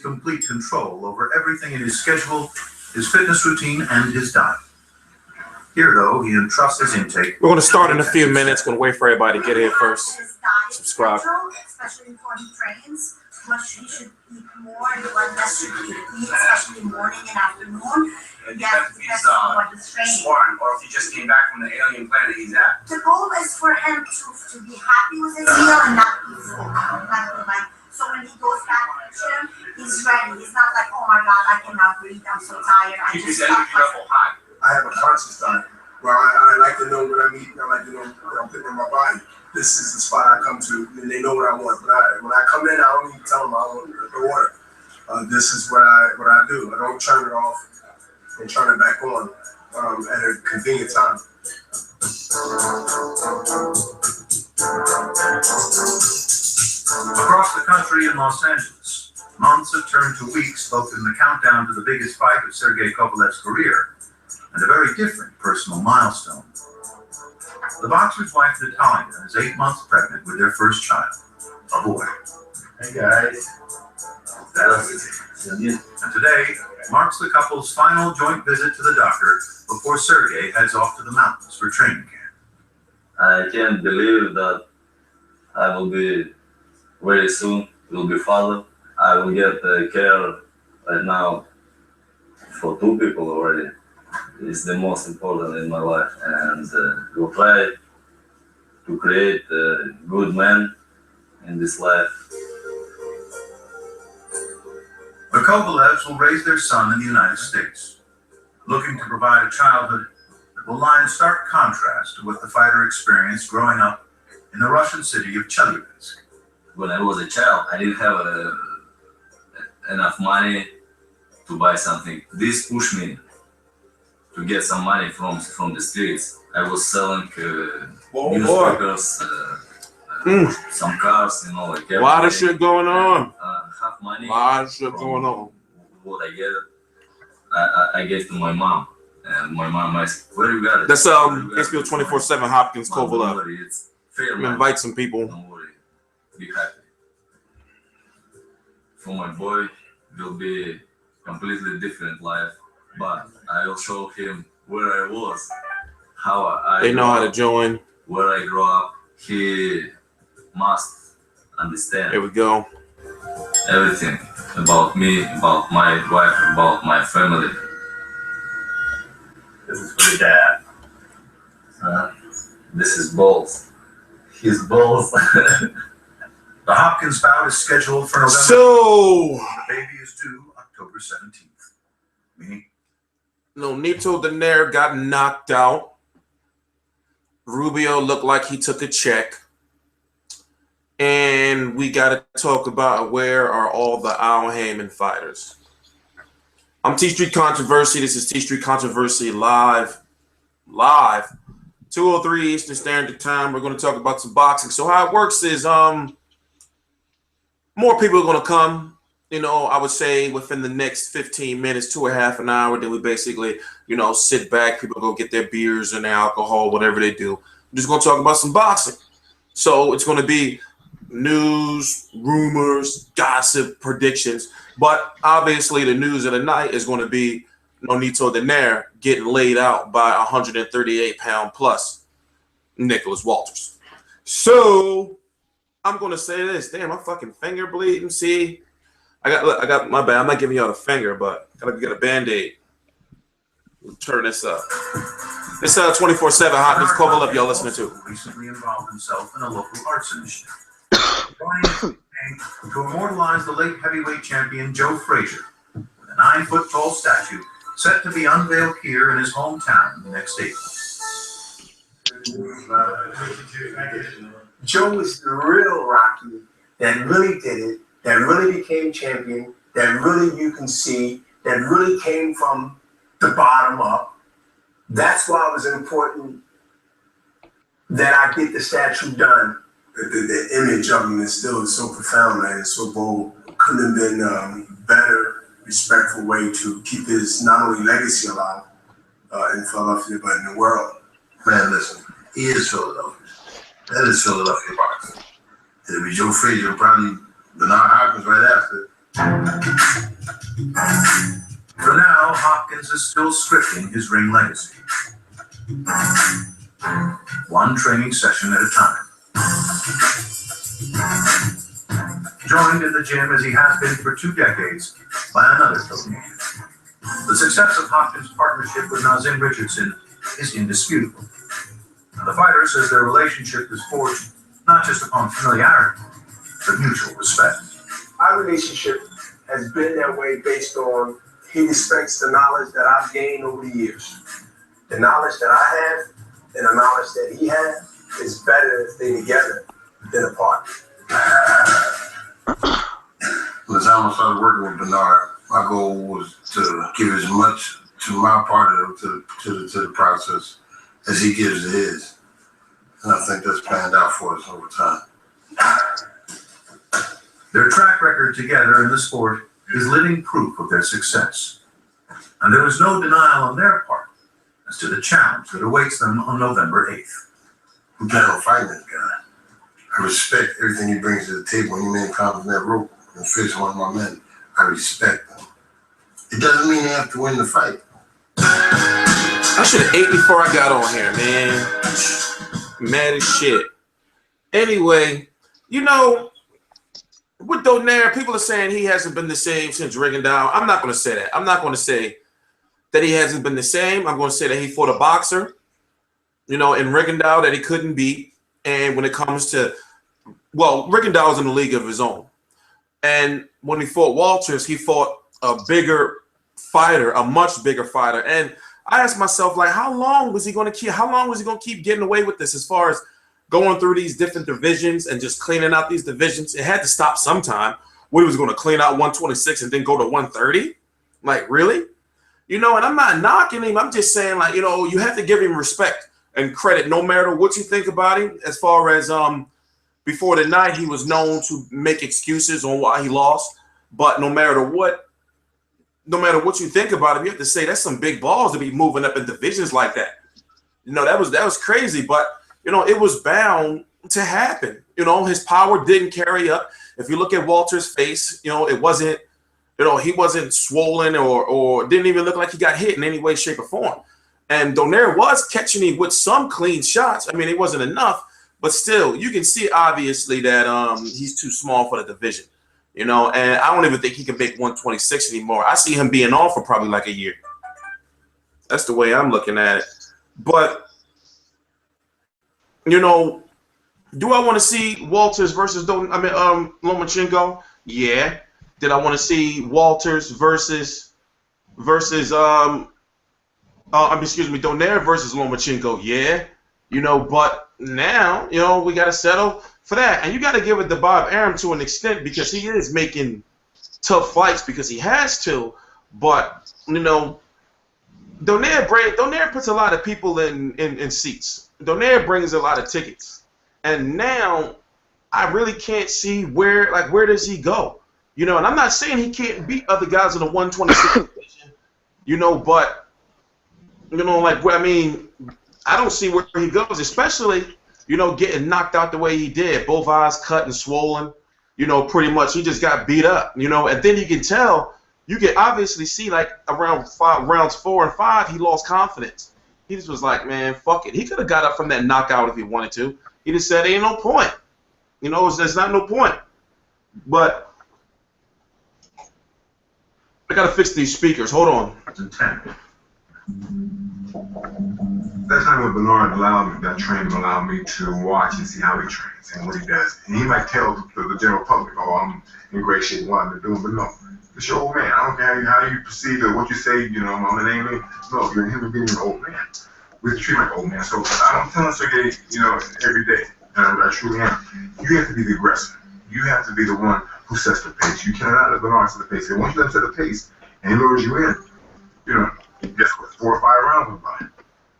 complete control over everything in his schedule, his fitness routine, and his diet. Here, though, he entrusts his intake. We're going to start in a few minutes. Going to wait for everybody to get here first. Subscribe. Especially before he trains. He should eat more and what less should he eat, especially morning and afternoon. Yeah, depends on what he's training. Or if he just came back from the alien planet he's at. The goal is for him to be happy with his meal and not be full. So when he goes back to the gym, he's ready. He's not like, oh my God, I cannot breathe. I'm so tired. Keep his energy level high. I have a conscious diet where I like to know what I'm eating. I like to know what I'm putting in my body. This is the spot I come to, and they know what I want. When I come in, I don't even tell them I want the order. This is what I do. I don't turn it off and turn it back on at a convenient time. Across the country in Los Angeles, months have turned to weeks, both in the countdown to the biggest fight of Sergey Kovalev's career and a very different personal milestone. The boxer's wife, Natalia, is 8 months pregnant with their first child, a boy. Hey guys. And today marks the couple's final joint visit to the doctor before Sergey heads off to the mountains for training camp. I can't believe that I will be very soon, will be father. I will get care right now for 2 people already. It's the most important in my life, and we'll try to create a good man in this life. The Kovalevs will raise their son in the United States, looking to provide a childhood that will lie in stark contrast to what the fighter experienced growing up in the Russian city of Chelyabinsk. When I was a child, I didn't have enough money to buy something. This pushed me to get some money from the streets. I was selling newspapers, some cars, you know, like a lot of shit going on. Half money. A lot of shit going on. What I get, I gave to my mom, and my mom asked, "Where you got it?" That's HBO 24/7 Hopkins Kovalev. It's fair. Invite some people. Don't worry, be happy. For my boy, will be completely different life, but I will show him where I was, how I they know how to join. Where I grew up. He must understand. Here we go. Everything about me, about my wife, about my family. This is for your dad. This is balls. His balls. The Hopkins bout is scheduled for November. So The baby is due October 17th. Meaning Nonito Donaire got knocked out. Rubio looked like he took a check. And we got to talk about where are all the Al Haymon fighters. I'm T Street Controversy. This is T Street Controversy live. 2:03 Eastern Standard Time. We're going to talk about some boxing. So how it works is more people are going to come. You know, I would say within the next 15 minutes to a half an hour. Then we basically, you know, sit back. People go get their beers and their alcohol, whatever they do. We're just going to talk about some boxing. So it's going to be news, rumors, gossip, predictions. But obviously the news of the night is going to be Nonito Donaire getting laid out by 138-pound plus Nicholas Walters. So I'm going to say this. Damn, my fucking finger bleeding. See, I got my bad. I'm not giving y'all a finger, but I gotta get a Band-Aid. We'll turn this up. This 24/7 Hopkins Kovalev y'all listening to. Recently involved himself in a local arts initiative, joining to immortalize the late heavyweight champion Joe Frazier with a 9-foot-tall statue set to be unveiled here in his hometown next April. Joe was the real Rocky that really did it, that really became champion, that really you can see, that really came from the bottom up. That's why it was important that I get the statue done. The image of him is still so profound, man. It's so bold. Couldn't have been a better, respectful way to keep his not only legacy alive in Philadelphia, but in the world. Man, listen, he is Philadelphia. That is Philadelphia boxing. It'll be Joe Frazier, probably Bernard Hopkins right after. For now, Hopkins is still scripting his ring legacy. One training session at a time. Joined in the gym as he has been for 2 decades by another Filipino. The success of Hopkins' partnership with Nazim Richardson is indisputable. And the fighter says their relationship is forged not just upon familiarity, but mutual respect. Our relationship has been that way based on he respects the knowledge that I've gained over the years. The knowledge that I have and the knowledge that he has is better if they together than apart. By the time I started working with Donaire, my goal was to give as much to my part of it, to the process as he gives to his. And I think that's panned out for us over time. Their track record together in the sport is living proof of their success. And there is no denial on their part as to the challenge that awaits them on November 8th. We plan on fighting this guy. I respect everything he brings to the table. When he made comments in that rope and fish one of my men, I respect him. It doesn't mean they have to win the fight. I should have ate before I got on here, man. Mad as shit. Anyway, you know, with Donaire, people are saying he hasn't been the same since Rigondeaux. I'm not going to say that. I'm not going to say that he hasn't been the same. I'm going to say that he fought a boxer, you know, in Rigondeaux that he couldn't beat. And when it comes to, well, Rigondeaux was in a league of his own. And when he fought Walters, he fought a bigger fighter, a much bigger fighter. And I asked myself, like, how long was he going to keep getting away with this as far as going through these different divisions and just cleaning out these divisions? It had to stop sometime. We was going to clean out 126 and then go to 130? Like, really? You know, and I'm not knocking him. I'm just saying, like, you know, you have to give him respect and credit no matter what you think about him. As far as before the night, he was known to make excuses on why he lost. But no matter what you think about him, you have to say that's some big balls to be moving up in divisions like that. You know, that was crazy. But, you know, it was bound to happen. You know, his power didn't carry up. If you look at Walter's face, you know, it wasn't, you know, he wasn't swollen or didn't even look like he got hit in any way, shape, or form. And Donaire was catching him with some clean shots. I mean, it wasn't enough, but still, you can see obviously that he's too small for the division. You know, and I don't even think he can make 126 anymore. I see him being on for probably like a year. That's the way I'm looking at it. But, you know, do I want to see Walters versus Lomachenko? Yeah. Did I want to see Walters versus Donaire versus Lomachenko? Yeah. You know, but now, you know, we got to settle for that. And you got to give it to Bob Arum to an extent because he is making tough fights because he has to. But, you know, Donaire puts a lot of people in seats. Donaire brings a lot of tickets. And now I really can't see where does he go? You know, and I'm not saying he can't beat other guys in the 126 division, you know, but, you know, like, I mean, I don't see where he goes, especially, you know, getting knocked out the way he did, both eyes cut and swollen, you know, pretty much. He just got beat up, you know, and then you can tell, you can obviously see, like, around rounds 4 and 5, he lost confidence. He just was like, man, fuck it. He could have got up from that knockout if he wanted to. He just said, ain't no point. You know, there's not no point. But I got to fix these speakers. Hold on. That's not what Bernard allowed me, that trainer allowed me to watch and see how he trains and what he does. And he might tell the general public, oh, I'm in great shape, what I'm doing, but no. It's your old man. I don't care how you perceive it, what you say, you know, I'm an name. No, you're a human being, you're an old man. We have to treat him like an old man. So I'm telling Sergey, you know, every day, and I truly am, you have to be the aggressor. You have to be the one who sets the pace. You cannot let Bernard set the pace. And once you let him set the pace and he lures you in, you know, guess what? 4 or 5 rounds went by.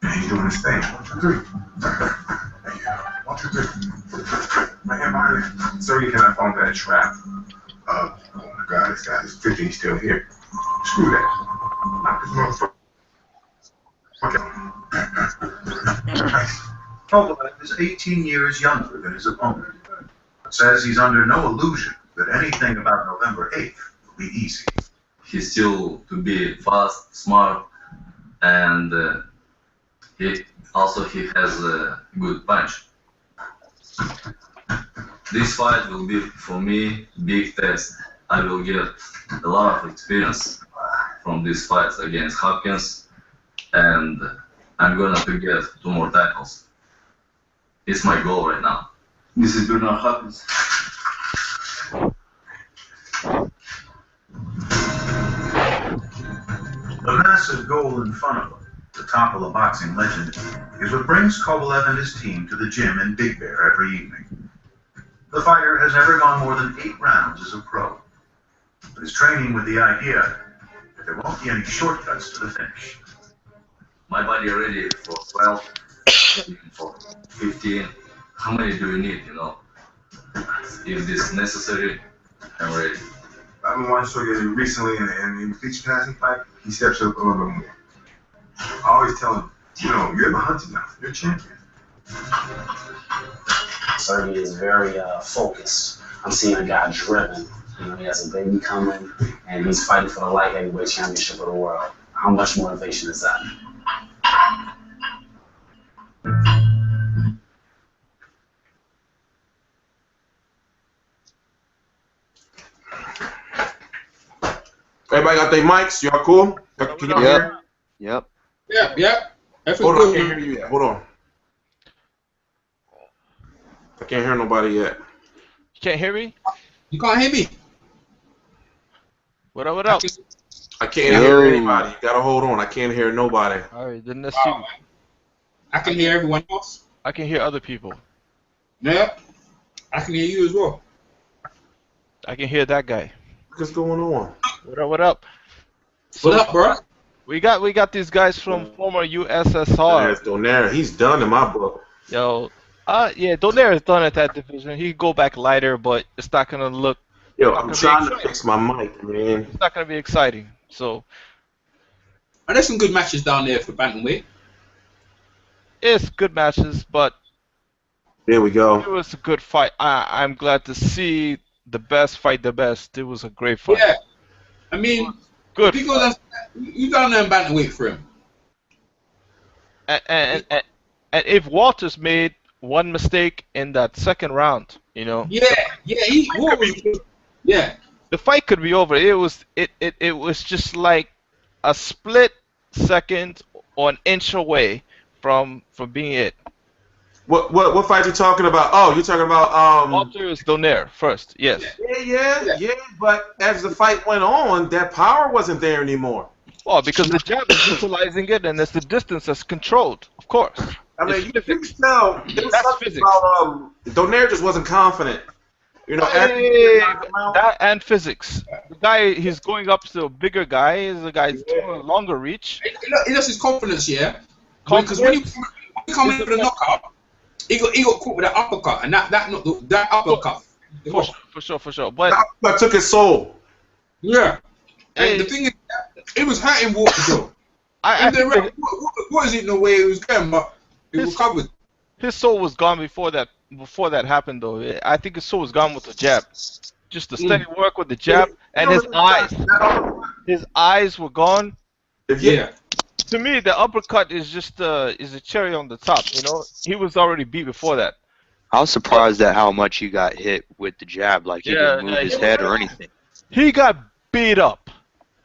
And he's doing his thing. 1, 2, 3. Thank you. 1, 2, 3. My hand behind it. Sergey cannot fall into that trap of, oh my God, this guy is 50, he's still here. Screw that. Knock this motherfucker. Kovalev is 18 years younger than his opponent. Says he's under no illusion that anything about November 8th will be easy. he's still to be fast, smart, and he has a good punch. This fight will be for me big test. I will get a lot of experience from these fights against Hopkins, and I'm gonna to get 2 more titles. It's my goal right now. This is Bernard Hopkins. The massive goal in front of him, the topple a boxing legend, is what brings Kovalev and his team to the gym in Big Bear every evening. The fighter has never gone more than 8 rounds as a pro, but is training with the idea that there won't be any shortcuts to the finish. My body ready for 12, for 15. How many do you need, you know? If this is necessary, I'm ready. I've been watching Shogun recently, and in the feature passing fight, he steps up a little bit more. I always tell him, you know, you're the hunter now. You're a champion. Sergey is very focused. I'm seeing a guy driven. You know, he has a baby coming, and he's fighting for the light heavyweight championship of the world. How much motivation is that? Everybody got their mics? Y'all cool? Can y'all hear? Yep. Yep. Hold on, I can't hear you yet. Hold on. I can't hear nobody yet. You can't hear me? You can't hear me? What up, what up? I can't hear anybody. You gotta hold on. I can't hear nobody. Alright, then let's see. I can hear everyone else. I can hear other people. Yep. I can hear you as well. I can hear that guy. What's going on? What up, what up? What up, bro? We got these guys from former USSR. There's Donaire. He's done in my book. Yo, yeah, Donaire is done at that division. He can go back lighter, but it's not gonna look. Yo, I'm trying to fix my mic, man. It's not gonna be exciting. So. And there's some good matches down there for bantamweight. It's good matches, but. There we go. It was a good fight. I'm glad to see the best fight the best. It was a great fight. Yeah. I mean, good. You down there in bantamweight for him. And if Walters made one mistake in that second round, you know. Yeah. Yeah. The fight could be over. It was just like a split second or an inch away from being it. What fight you talking about? Oh, you're talking about Walters Donaire first, yes. Yeah. But as the fight went on, that power wasn't there anymore. Well, because the jab is utilizing it, and it's the distance that's controlled, of course. I mean, you can tell there was something about Donaire just wasn't confident. You know, that and physics. The guy, he's going up to a bigger guy. The guy's doing a longer reach. He lost his confidence, yeah. Because when he come in with a knockout. He got caught with that uppercut, and that uppercut. For sure. But that took his soul. Yeah. And the thing is, it was hurting Walker though. What is it in the way it was going, but it recovered. His soul was gone before that happened though. I think his soul was gone with the jab. Just the steady work with the jab, and his eyes. His eyes were gone. Yeah. To me, the uppercut is just is a cherry on the top. You know, he was already beat before that. I was surprised at how much he got hit with the jab. Like he didn't move his head or anything. He got beat up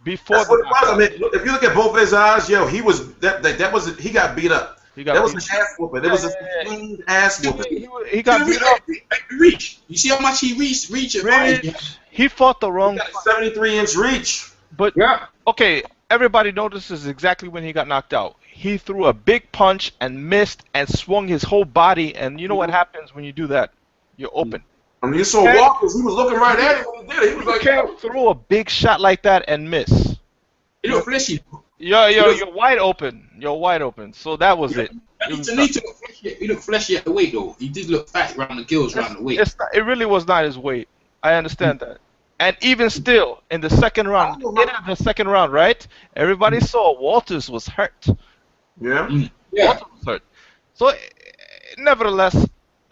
before. That's what it was. I mean, if you look at both of his eyes, yo, he was that was he got beat up. That was an ass whooping. It was a clean ass whooping. He got beat up. Reach. You see how much he reached? He fought the wrong. 73-inch reach. But okay. Everybody notices exactly when he got knocked out. He threw a big punch and missed and swung his whole body. And you know what happens when you do that? You're open. I mean, you saw Walker. He was looking right at him when he did it. He was like, you can't throw a big shot like that and miss. You look fleshy. You're wide open. You're wide open. So that was it. He looked fleshy at the weight though. He did look fat around the gills, around the weight. It really was not his weight. I understand that. And even still, in the second round, right? Everybody saw Walters was hurt. Yeah. Walters was hurt. So, nevertheless,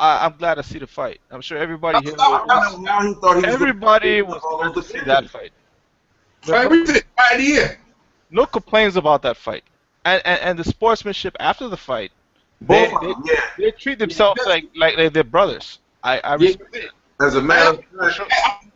I'm glad to see the fight. I'm sure everybody here. Everybody was glad to see that fight. Fight of the year. No complaints about that fight, and the sportsmanship after the fight. Both they treat themselves like they're brothers. I respect it. As a matter of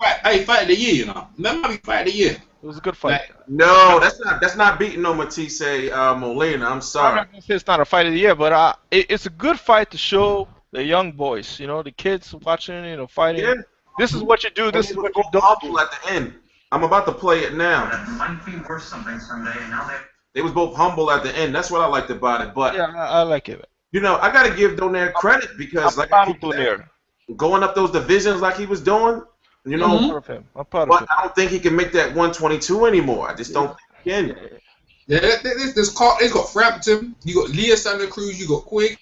fact, hey, fight of the year, you know. That might be fight of the year. It was a good fight. No, that's not beating no Matisse Molina. I'm sorry. I'm not gonna say it's not a fight of the year, but it's a good fight to show the young boys, you know, the kids watching, you know, fighting. Yeah. This is what you do. This is what you don't do. At the end, I'm about to play it now. That might be worth something someday. Now they was both humble at the end. That's what I liked about it. But yeah, I like it. You know, I got to give Donaire credit because Donaire going up those divisions like he was doing. You know, I'm proud of him. But I don't think he can make that 122 anymore. I just don't think he can. Yeah, there's got Frampton, you got Leah Santa Cruz, you got Quig.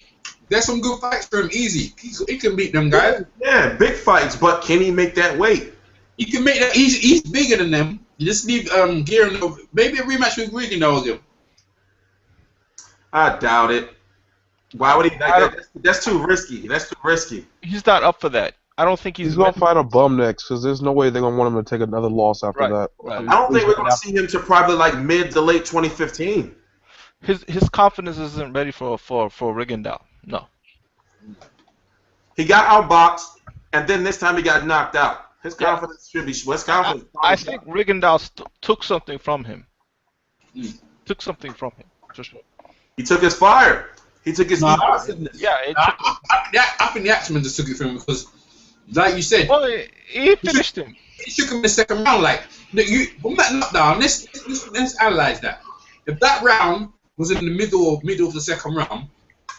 There's some good fights for him. Easy, he can beat them guys. Yeah, big fights, but can he make that weight? He can make that. He's bigger than them. You just need Gearing over. Maybe a rematch with Regan again. I doubt it. Why would he? That's too risky. That's too risky. He's not up for that. I don't think he's gonna fight a bum next because there's no way they're gonna want him to take another loss after that. Right. I don't think we're gonna see him to probably like mid to late 2015. His confidence isn't ready for Rigondeaux. No. He got outboxed, and then this time he got knocked out. His confidence should be. His confidence. I think Rigondeaux took something from him. Took something from him. For sure. He took his fire. He took his. I think the Axeman just took it from him because, like you said, well, he finished him. He shook him in the second round. Like, from that knockdown, let's analyze that. If that round was in the middle of the second round,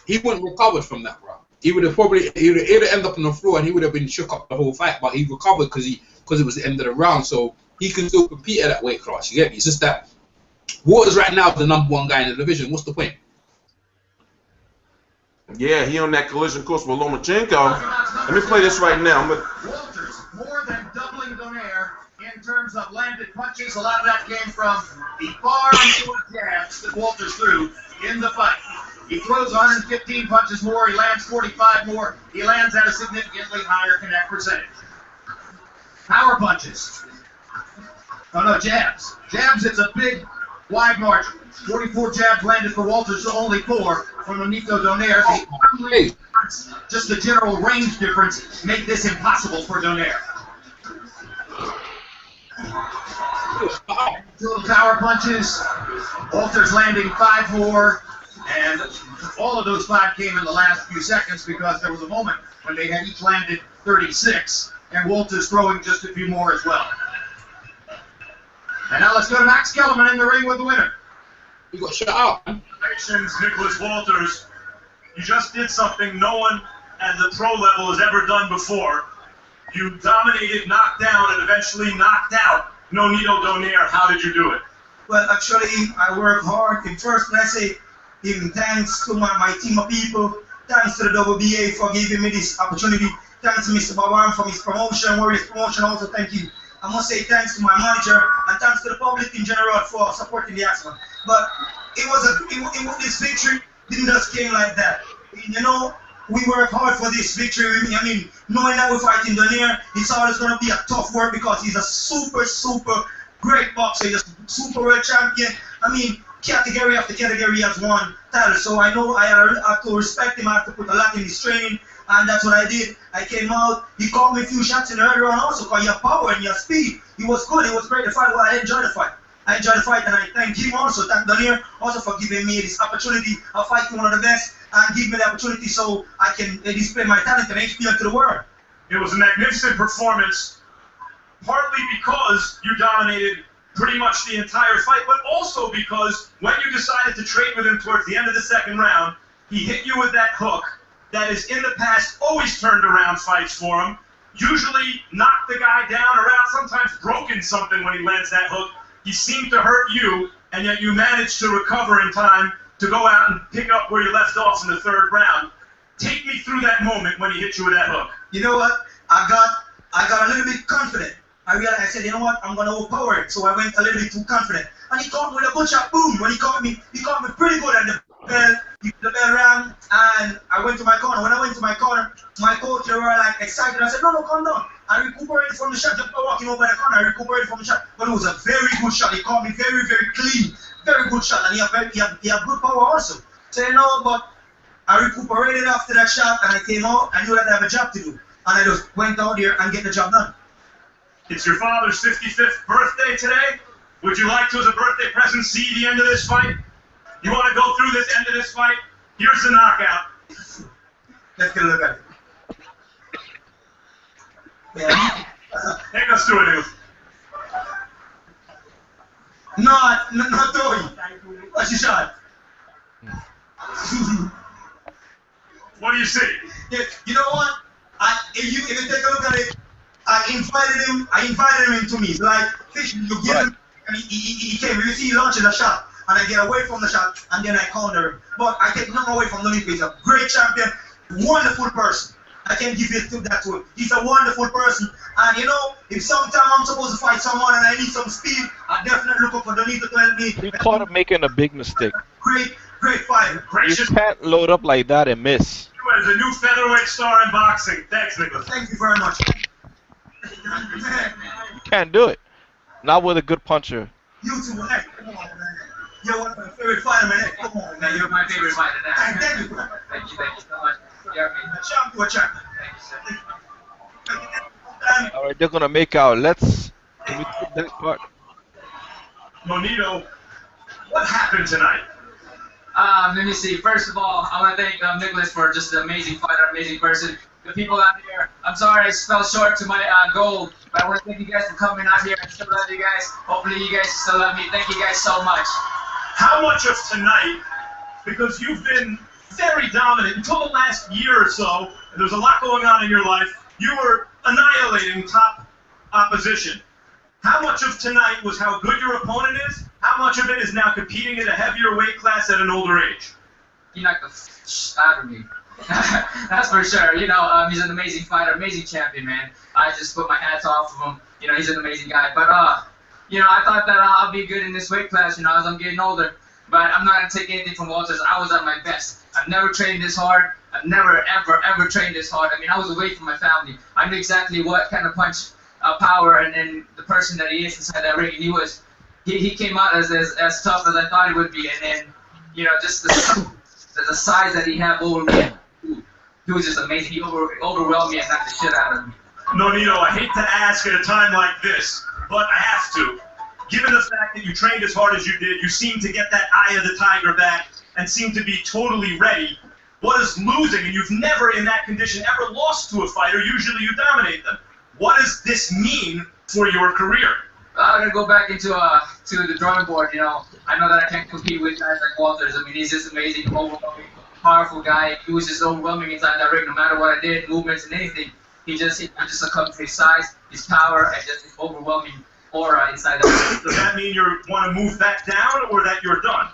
he wouldn't recovered from that round. He would have ended up on the floor and he would have been shook up the whole fight. But he recovered because it was the end of the round, so he can still compete at that weight class. You get me? It's just that Waters right now is the #1 guy in the division. What's the point? Yeah, he on that collision course with Lomachenko. Let me play this right now. Walters more than doubling Donaire in terms of landed punches. A lot of that came from the far short jabs that Walters threw in the fight. He throws 115 punches more. He lands 45 more. He lands at a significantly higher connect percentage. Power punches. Oh no, jabs. Jabs, it's a big, wide margin. 44 jabs landed for Walters, so only 4 from Nonito Donaire. Just the general range difference made this impossible for Donaire. Total power punches. Walters landing 5 more, and all of those 5 came in the last few seconds because there was a moment when they had each landed 36, and Walters throwing just a few more as well. And now let's go to Max Kellerman in the ring with the winner. You got shut out. Congratulations, Nicholas Walters. You just did something no one at the pro level has ever done before. You dominated, knocked down, and eventually knocked out Nonito Donaire. How did you do it? Well, actually, I work hard. In first, when I say giving thanks to my team of people, thanks to the WBA for giving me this opportunity, thanks to Mr. Baban for his promotion, Warriors promotion also, thank you. I must say thanks to my manager and thanks to the public in general for supporting the Axeman. But this victory didn't just came like that. You know, we work hard for this victory. I mean, knowing that we're fighting Donaire, it's always going to be a tough work because he's a super great boxer. He's a Super World Champion. I mean, category after category he has won titles. So I know I have to respect him. I have to put a lot in his training. And that's what I did. I came out. He caught me a few shots in the early round also because he had power and he had speed. He was good. It was great to fight. Well, I enjoyed the fight. And I thank him also. Thank Donaire also for giving me this opportunity of fighting one of the best and give me the opportunity so I can display my talent and HBO to the world. It was a magnificent performance, partly because you dominated pretty much the entire fight, but also because when you decided to trade with him towards the end of the second round, he hit you with that hook that has in the past always turned around fights for him, usually knocked the guy down or out, sometimes broken something when he lands that hook. He seemed to hurt you, and yet you managed to recover in time to go out and pick up where you left off in the third round. Take me through that moment when he hit you with that hook. You know what? I got a little bit confident. I realized, I said, you know what? I'm going to overpower it. So I went a little bit too confident. And he caught me with a good shot. Boom. When he caught me pretty good. And the bell rang. And I went to my corner. When I went to my corner, my coach, they were like excited. I said, no, calm down. I recuperated from the shot just by walking over the corner. I recuperated from the shot, but it was a very good shot. He caught me very, very clean, very good shot, and he had good power also. So you know, but I recuperated after that shot, and I came out. I knew that I have a job to do, and I just went out there and get the job done. It's your father's 55th birthday today. Would you like to, as a birthday present, see the end of this fight? You want to go through this end of this fight? Here's the knockout. Let's get a look at it. Yeah. Take us through it, Not Toby. What's your shot? What do you see? Yeah, you know what? If you take a look at it, I invited him into me. Like fish, you give him, and he came. You see, he launches a shot, and I get away from the shot, and then I counter him. But I take nothing away from Nonito. He's a great champion, wonderful person. I can give that to him. He's a wonderful person. And you know, if sometime I'm supposed to fight someone and I need some speed, I definitely look up for Donito to help me. You caught him making a big mistake. Great fighter. You can't load up like that and miss. You as a new featherweight star in boxing. Thanks, Nicholas. Thank you very much. You can't do it. Not with a good puncher. You too, man. Come on, man. You're one of my favorite fighter, man. Come on, man. You're my favorite fighter now. Thank you, bro. Thank you so much. A champion. All right, they're gonna make out. Can we take that part? Nonito, what happened tonight? Let me see. First of all, I want to thank Nicholas for just an amazing fighter, amazing person. The people out here, I'm sorry I fell short to my goal, but I want to thank you guys for coming out here. I still love you guys. Hopefully you guys still love me. Thank you guys so much. How much of tonight, because you've been very dominant until the last year or so, and there's a lot going on in your life, you were annihilating top opposition. How much of tonight was how good your opponent is? How much of it is now competing in a heavier weight class at an older age? He knocked the f*** out of me. That's for sure. You know, he's an amazing fighter, amazing champion, man. I just put my hats off of him. You know, he's an amazing guy. But, you know, I thought that I'll be good in this weight class, you know, as I'm getting older. But I'm not going to take anything from Walters. I was at my best. I've never trained this hard. I've never, ever trained this hard. I mean, I was away from my family. I knew exactly what kind of punch, power, and the person that he is inside that ring. And he came out as tough as I thought he would be. And then, you know, just the size that he had over me. He was just amazing. He overwhelmed me and knocked the shit out of me. Nonito, I hate to ask at a time like this, but I have to. Given the fact that you trained as hard as you did, you seem to get that eye of the tiger back and seem to be totally ready. What is losing, and you've never in that condition ever lost to a fighter, usually you dominate them. What does this mean for your career? I'm going to go back into to the drawing board, you know. I know that I can't compete with guys like Walters. I mean, he's just amazing, overwhelming, powerful guy. He was just overwhelming inside that ring, no matter what I did, movements and anything. I just succumbed to his size, his power, and just his overwhelming aura inside that ring. Does that mean you want to move that down, or that you're done?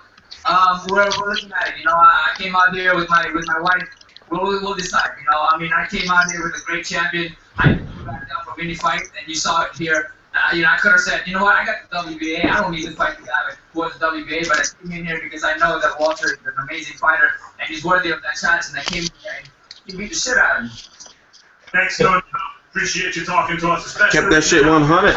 We're looking at it. You know, I came out here with my wife. We'll decide. You know, I mean, I came out here with a great champion. I backed down from any fight, and you saw it here. You know, I could have said, you know what, I got the WBA. I don't need to fight the guy who was the WBA, but I came in here because I know that Walter is an amazing fighter, and he's worthy of that chance, and I came in here and he beat the shit out of me. Thanks, Don. Appreciate you talking to us, especially. Kept that shit 100.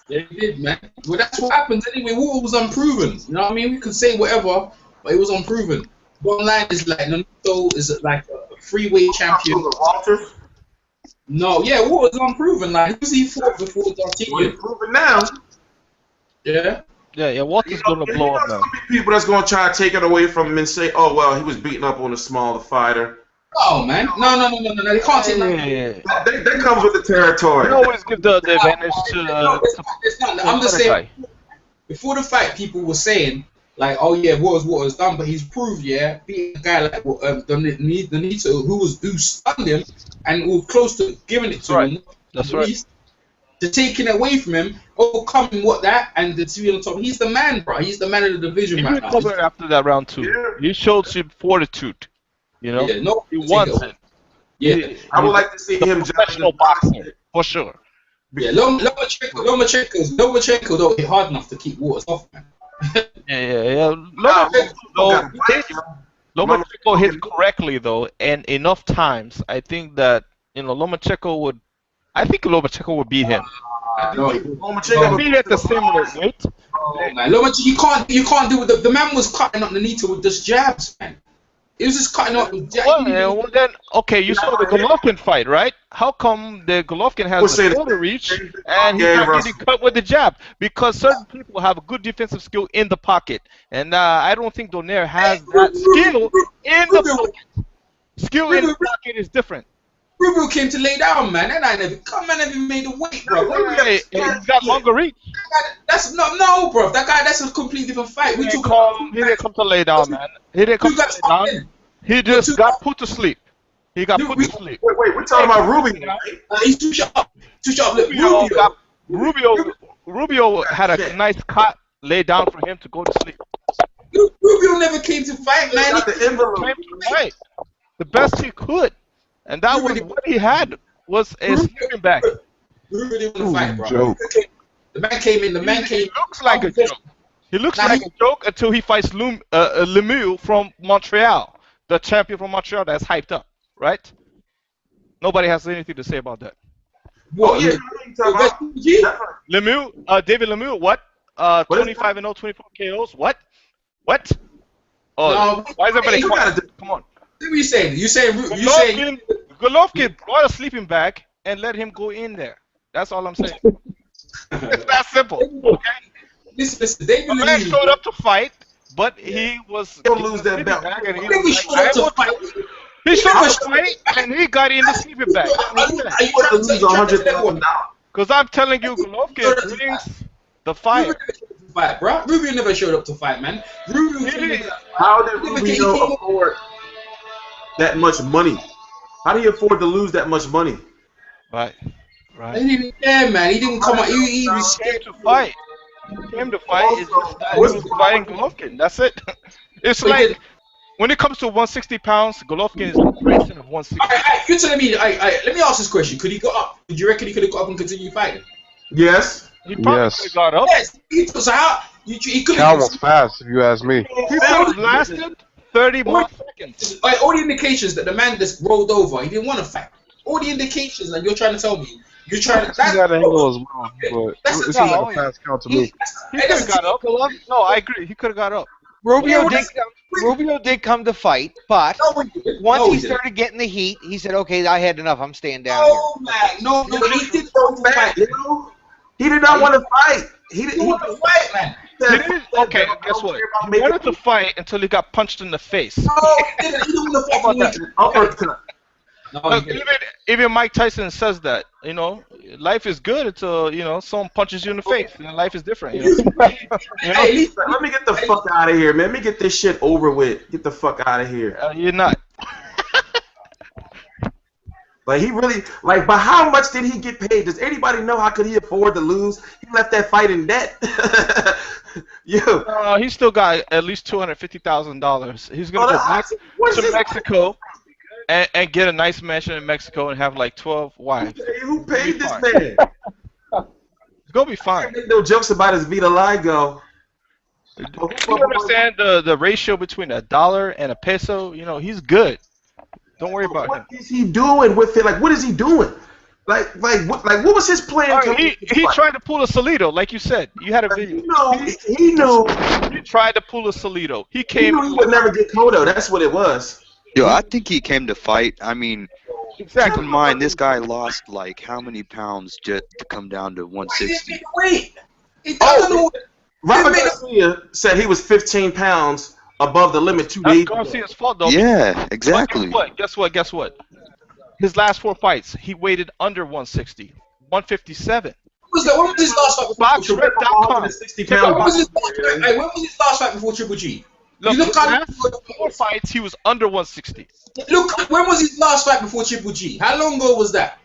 Yeah, he did, man. Well, that's what happens anyway. Walter was unproven. You know what I mean? We could say whatever, but it was unproven. Bottom line is like Nonito is like a freeweight champion. Walter? No, yeah, Walter's unproven. Like, who's he fought before D'Artagnan? Well, he's proven now. Yeah. Yeah, Walter's gonna blow up now. People that's gonna try to take it away from him and say, "Oh well, he was beating up on a smaller fighter." Oh man, no, they can't take that. That comes with the territory. You always give the advantage to. No, it's not. I'm just saying. Before the fight, people were saying like, "Oh yeah, Walter's done," but he's proved, yeah, beating a guy like Nonito, who stunned him and was close to giving it to him. That's right. To taking it away from him, overcoming and to be on top. He's the man, bro. He's the man of the division right now. He recovered after that round 2. Yeah. He showed some fortitude. You know, he wants it. Yeah, I would like to see him professional boxing for sure. Yeah, Lomachenko though hit hard enough to keep Waters off, man. Yeah. Lomachenko hit correctly though, and enough times. I think that Lomachenko would. I think Lomachenko would beat him. Lomachenko would beat at the similar weight. Oh, man. Lomachenko, you can't do it. The man was cutting up Nonito with just jabs, man. He was just cutting up with jabs. Well, then, okay, you saw the Golovkin fight, right? How come the Golovkin has a shorter reach and he's not getting cut with the jab? Because certain people have a good defensive skill in the pocket, and I don't think Donaire has that skill in the pocket. Skill in the pocket is different. Rubio came to lay down, man. That I never made the weight, bro. Hey, he got longer reach. No, bro. That guy, that's a completely different fight. He didn't come to lay down, man. He didn't come to lay down. He just got put to sleep. He got put to sleep. Wait, we're talking about Rubio, right? He's too sharp. Too sharp. Look, Rubio had a nice cut laid down for him to go to sleep. Rubio never came to fight, man. He came to fight the best he could. And that was what he had, was a sleeping bag. Rubio didn't want to fight, bro. Joke. The man came in, He looks like a joke. He looks like a joke until he fights Lemieux from Montreal, the champion from Montreal that's hyped up, right? Nobody has anything to say about that. What? Lemieux, David Lemieux, what? 25-0, 24 KOs, what? What? Oh, no, why is everybody quiet? Come on. What are you saying? Golovkin brought a sleeping bag and let him go in there. That's all I'm saying. It's that simple. Okay? Listen, David the man showed up to fight, but he was gonna lose that belt. He showed up to fight, and he got in the sleeping bag. Because I'm telling you, Golovkin brings the fire. Bro, Rubio never showed up to fight, man. How did Rubio afford that much money? How do you afford to lose that much money? Right. He didn't care, man. He didn't come out. He was scared to fight. He came to fight. It's just that he was fighting Golovkin. That's it. It's like when it comes to 160 pounds, Golovkin is the person of 160. You're telling me? Let me ask this question. Could he go up? Do you reckon he could have got up and continued fighting? Yes. He probably could have got up. Yes. So how? He could have. Was fast, if you ask me. He could have lasted 30 more seconds. All the indications that the man just rolled over, he didn't want to fight. All the indications that you're trying to tell me. You're trying to. That's that angle as well, but it seems like a fast count to me. He could have got up. No, I agree. He could have got up. Rubio did come to fight, but once he started getting the heat, he said, "Okay, I had enough. I'm staying down here." No, he did not fight. He did not want to fight. He didn't want to fight, man. Okay, guess what? He wanted to fight until he got punched in the face. No, he didn't want to fight. Even Mike Tyson says that, life is good until, someone punches you in the face, and life is different, Hey, let me get the fuck out of here, man. Let me get this shit over with. Get the fuck out of here. You're not. Like, he really, but how much did he get paid? Does anybody know how could he afford to lose? He left that fight in debt. He still got at least $250,000. He's going to go back to Mexico. And get a nice mansion in Mexico and have like 12 wives. Hey, who paid this man? It's gonna be fine. Make no jokes about his vitiligo. You understand the ratio between $1 and a peso? He's good. Don't worry about him. What is he doing with it? Like, what is he doing? What was his plan? He tried to pull a Salido, like you said. You had a video. He knew. He tried to pull a Salido. He knew he would never get Cotto. That's what it was. Yo, I think he came to fight. I mean, keep in mind, this guy lost, how many pounds just to come down to 160? Wait! Robert Garcia said he was 15 pounds above the limit 2 days ago. That's Garcia's fault, though. Yeah, exactly. Guess what? His last 4 fights, he weighted under 160. 157. When was his last fight before Triple G? Look, his last 4 fights, he was under 160. Look, when was his last fight before Triple G? How long ago was that?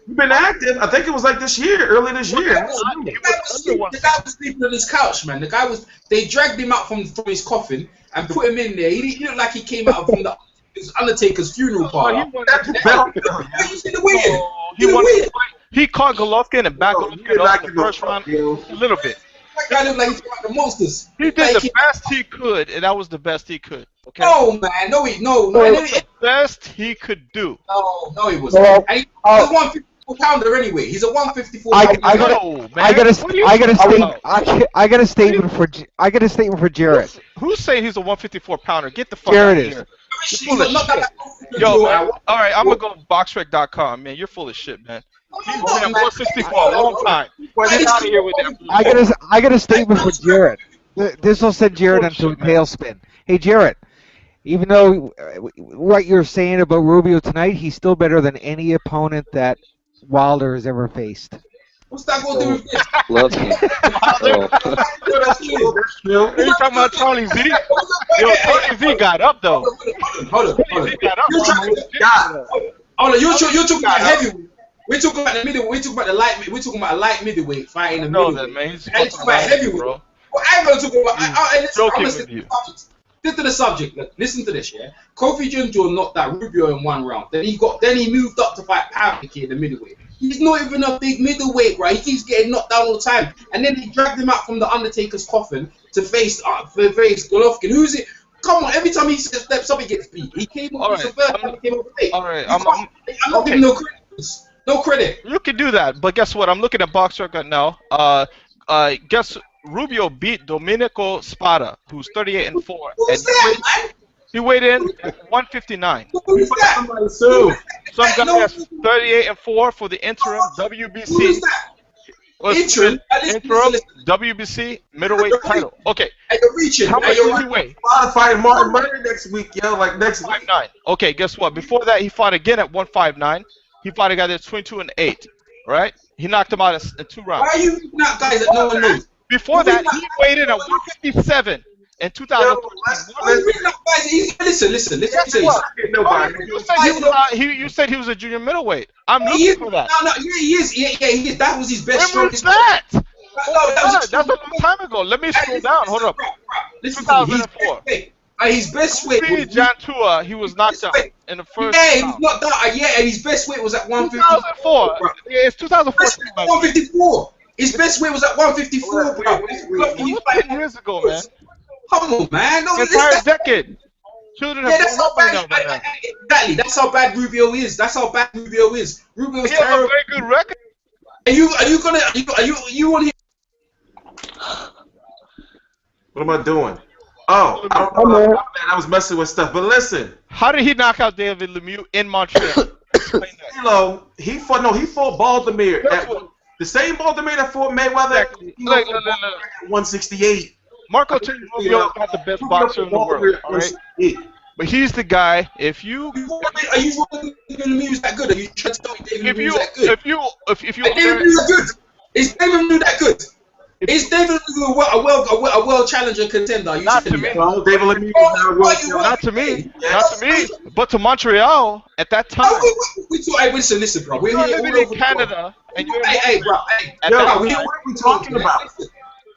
He's been active. I think it was this year, early this year. The guy was sleeping on his couch, man. They dragged him out from his coffin and put him in there. He looked like he came out from the Undertaker's funeral party. He caught Golovkin and backed Golovkin off in the first round a little bit. That guy looked like he came out the monsters. He did the best he could, and that was the best he could. Okay. No, man. No, no. The best he could do. No, he wasn't. Well, He's a 154 pounder anyway. He's a 154 pounder. I got a statement for Jarrett. Who's saying he's a 154 pounder? Get the fuck Jarrett out of is. here. You're full of shit. Yo, man. All right, I'm gonna go boxrec.com, man. You're full of shit, man. He's been at 164 for a long time. Get out of here with that. I got a statement for Jarrett. This will send Jarrett into a tailspin. Hey, Jarrett. Even though what you're saying about Rubio tonight, he's still better than any opponent that Wilder has ever faced. What's that going to do with this? Golovkin. Are you talking about Charlie Z? Yo, Charlie Z got up though. Hold on. He got up. Hold on. You're talking about heavyweight. We're talking about the middleweight. We're talking about the light. We're talking about a light middleweight fighting the middleweight. That man. He's and it's about heavyweight, bro. Well, I ain't gonna talk about. Joking with you. Get to the subject. Look, listen to this, yeah. Kofi Junjo knocked out Rubio in 1 round. Then he moved up to fight Pacquiao in the middleweight. He's not even a big middleweight, right? He keeps getting knocked down all the time. And then he dragged him out from the Undertaker's coffin to face Golovkin. Who's it? Come on, every time he steps up, he gets beat. He came up. It's the first time he came up late. All right, I'm not giving no credit. No credit. You can do that, but guess what? I'm looking at Box Record now. Guess Rubio beat Domenico Spada, who's 38-4. And he weighed in at 159. Who's that? Some guy that's 38-4 for the interim WBC. Who's that? Interim WBC middleweight title. Okay. How much did he weigh? I'm fighting Martin Murray next week, yo. Like next week. 159. Okay, guess what? Before that, he fought again at 159. He fought a guy that's 22-8. Right? He knocked him out in 2 rounds. Why are you not guys that no one knows? Before that, he weighed in at 157 in 2013. Listen. You said he was a junior middleweight. I'm looking for that. No, he is. Yeah. That was his best. When was that? That's a long time ago. Let me scroll down. Hold up. 2004. His best weight. Jantua, he was knocked out in the first. Yeah, he was knocked out. Yeah, and his best weight was at 154. Yeah, it's 2014. 154. His best weight was at 154, bro. It was 10 years ago, man. Come on, man. No, entire decade. Children have that's how bad. Exactly. That's how bad Rubio is. Rubio is he has a very good record. Are you on here? What am I doing? Oh, I was messing with stuff. But listen, how did he knock out David Lemieux in Montreal? He fought Baltimore. The same Baltimore that fought Mayweather. 168. Marco Rubio got the best boxer in the world. All right? But he's the guy. If you are you Lemieux that good? Are you trying to tell me David Lemieux that good? If you David Lemieux good? Is David Lemieux that good? Is David Lemieux a world challenger contender? Not to me. David Lemieux not to me. Not to me. But to Montreal at that time. Listen, bro. We're living in Canada, and you're bro. What are we talking about?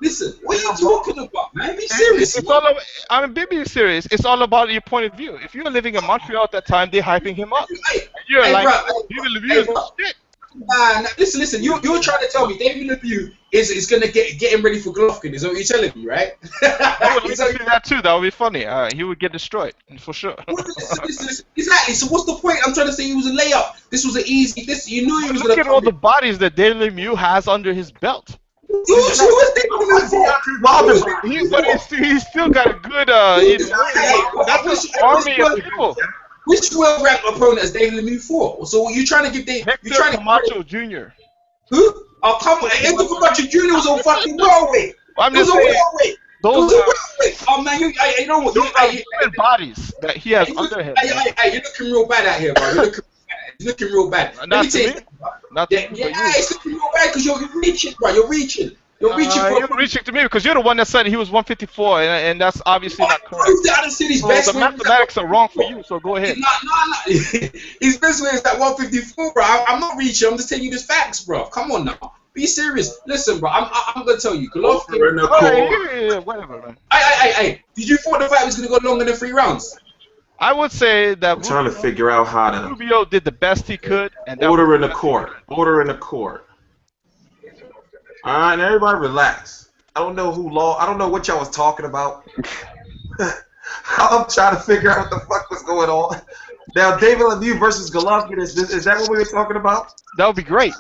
Listen, what are you talking about, man? Be serious. Be serious. It's all about your point of view. If you're living in Montreal at that time, they're hyping him up. You're like, David Lemieux is shit. Listen. You're trying to tell me David Lemieux is gonna get him ready for Golovkin? Is that what you're telling me, right? I would like to see that too. That would be funny. He would get destroyed for sure. Listen, exactly. So what's the point? I'm trying to say he was a layup. This was an easy. You knew he was. Look at all the bodies that David Lemieux has under his belt. He's still got a good. That's an army of people. Which well-ranked opponent has David Lemieux fought? So you're trying to give David? You're trying to Camacho Jr. Who? Oh come on! Hector Camacho Jr. was on fucking welterweight. I'm just saying. Those oh man, you know what? Those are human bodies that he has under him. Hey, you're looking real bad out here, bro. You're looking real bad. Not to me. Not to me. It's looking real bad because you're reaching, bro. You're reaching. You're reaching to me because you're the one that said he was 154, and that's obviously not correct. The mathematics are wrong for you, so go ahead. No. His best weight is at 154, bro. I'm not reaching. I'm just telling you the facts, bro. Come on now. Be serious. Listen, bro. I'm gonna tell you. Golovkin. Whatever, man. Hey. Did you thought the fight was gonna go longer than 3 rounds? I would say that. I'm trying to figure out how to. Rubio did the best he could, and order in the court. Order in the court. All right, everybody relax. I don't know what y'all was talking about. I'm trying to figure out what the fuck was going on. Now, David Lemieux versus Golovkin, is that what we were talking about? That would be great.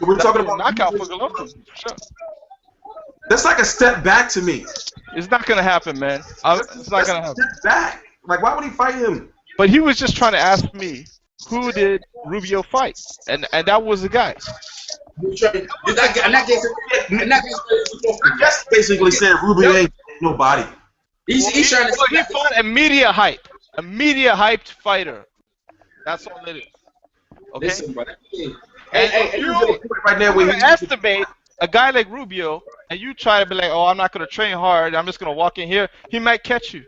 We're talking about knockout for Golovkin, for sure. That's like a step back to me. It's not gonna happen, man. It's not gonna happen. Step back. Like, why would he fight him? But he was just trying to ask me, who did Rubio fight? And that was the guy. That's basically saying Rubio ain't nobody. He's trying to. He fought a media hype, a media hyped fighter. That's all it is. Okay. Listen, bro. And you right now, when estimate a guy like Rubio, and you try to be like, oh, I'm not gonna train hard. I'm just gonna walk in here. He might catch you.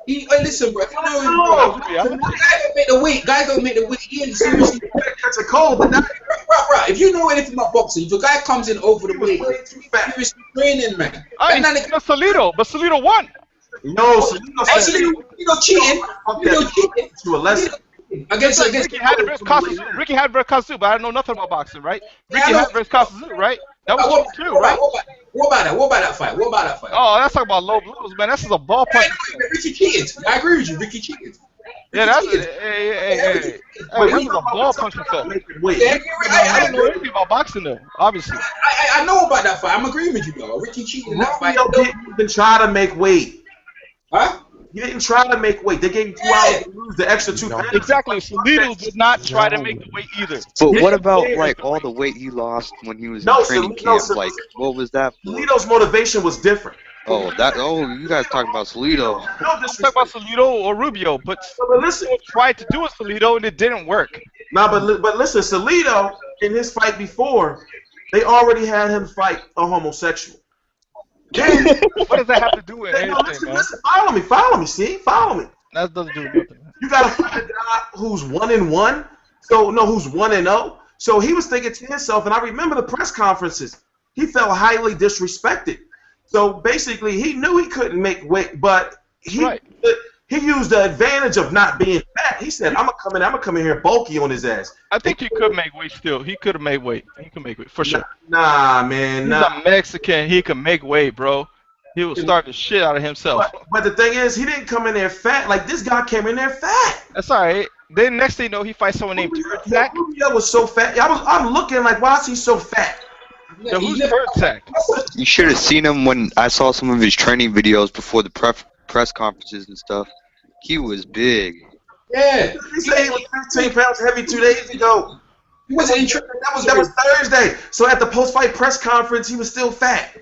Listen, bro. Guys don't make the weight. Guys don't make the weight. He ain't seriously. That's a cold, but that. Bro, if you know anything about boxing, if a guy comes in over the weight, he's training, man. Salido, but Salido won. No, Salido actually, cheating. Cheating to a lesson. Against Ricky had versus Costa. Ricky had versus Costa, but I don't know nothing about boxing, right? Ricky had versus Costa, right? That was too, right? What about that fight? Oh, that's talking about low blows, man. This is a ball punch. Ricky cheated. I agree with you. Ricky cheated. Yeah, that's hey, this is a ball punching fight. I don't know anything about boxing though, obviously. I know about that fight. I'm agreeing with you though. Ricky cheated in that fight. Didn't even try to make weight. Huh? He didn't try to make weight. They gave him 2 hours to lose the extra 2 pounds. Exactly. Salido did not try to make the weight either. But what about like all the weight he lost when he was in training camp? Like, what was that for? Salido's motivation was different. Oh, you guys talking about Salido? No, let's talk about Salido or Rubio, but listen, tried to do a Salido and it didn't work. Nah, but listen, Salido in his fight before, they already had him fight a homosexual. What does that have to do with anything, man? Listen, follow me, follow me. That doesn't do nothing. You gotta find a guy who's 1-1. So no, who's 1-0. So he was thinking to himself, and I remember the press conferences. He felt highly disrespected. So basically, he knew he couldn't make weight, but he used the advantage of not being fat. He said, "I'm gonna come in here bulky on his ass." I think he could make weight still. He could have made weight. He could make weight for sure. Nah, man. He's a Mexican. He can make weight, bro. He will start the shit out of himself. But the thing is, he didn't come in there fat. Like, this guy came in there fat. That's all right. Then next thing you know, he fights someone named Turtzak. Rubio was so fat. I'm looking like, why is he so fat? Now, who's Turtzak? You should have seen him when I saw some of his training videos before the press conferences and stuff. He was big. Yeah. He said he was 15 pounds heavy 2 days ago. That was Thursday. So at the post-fight press conference, he was still fat.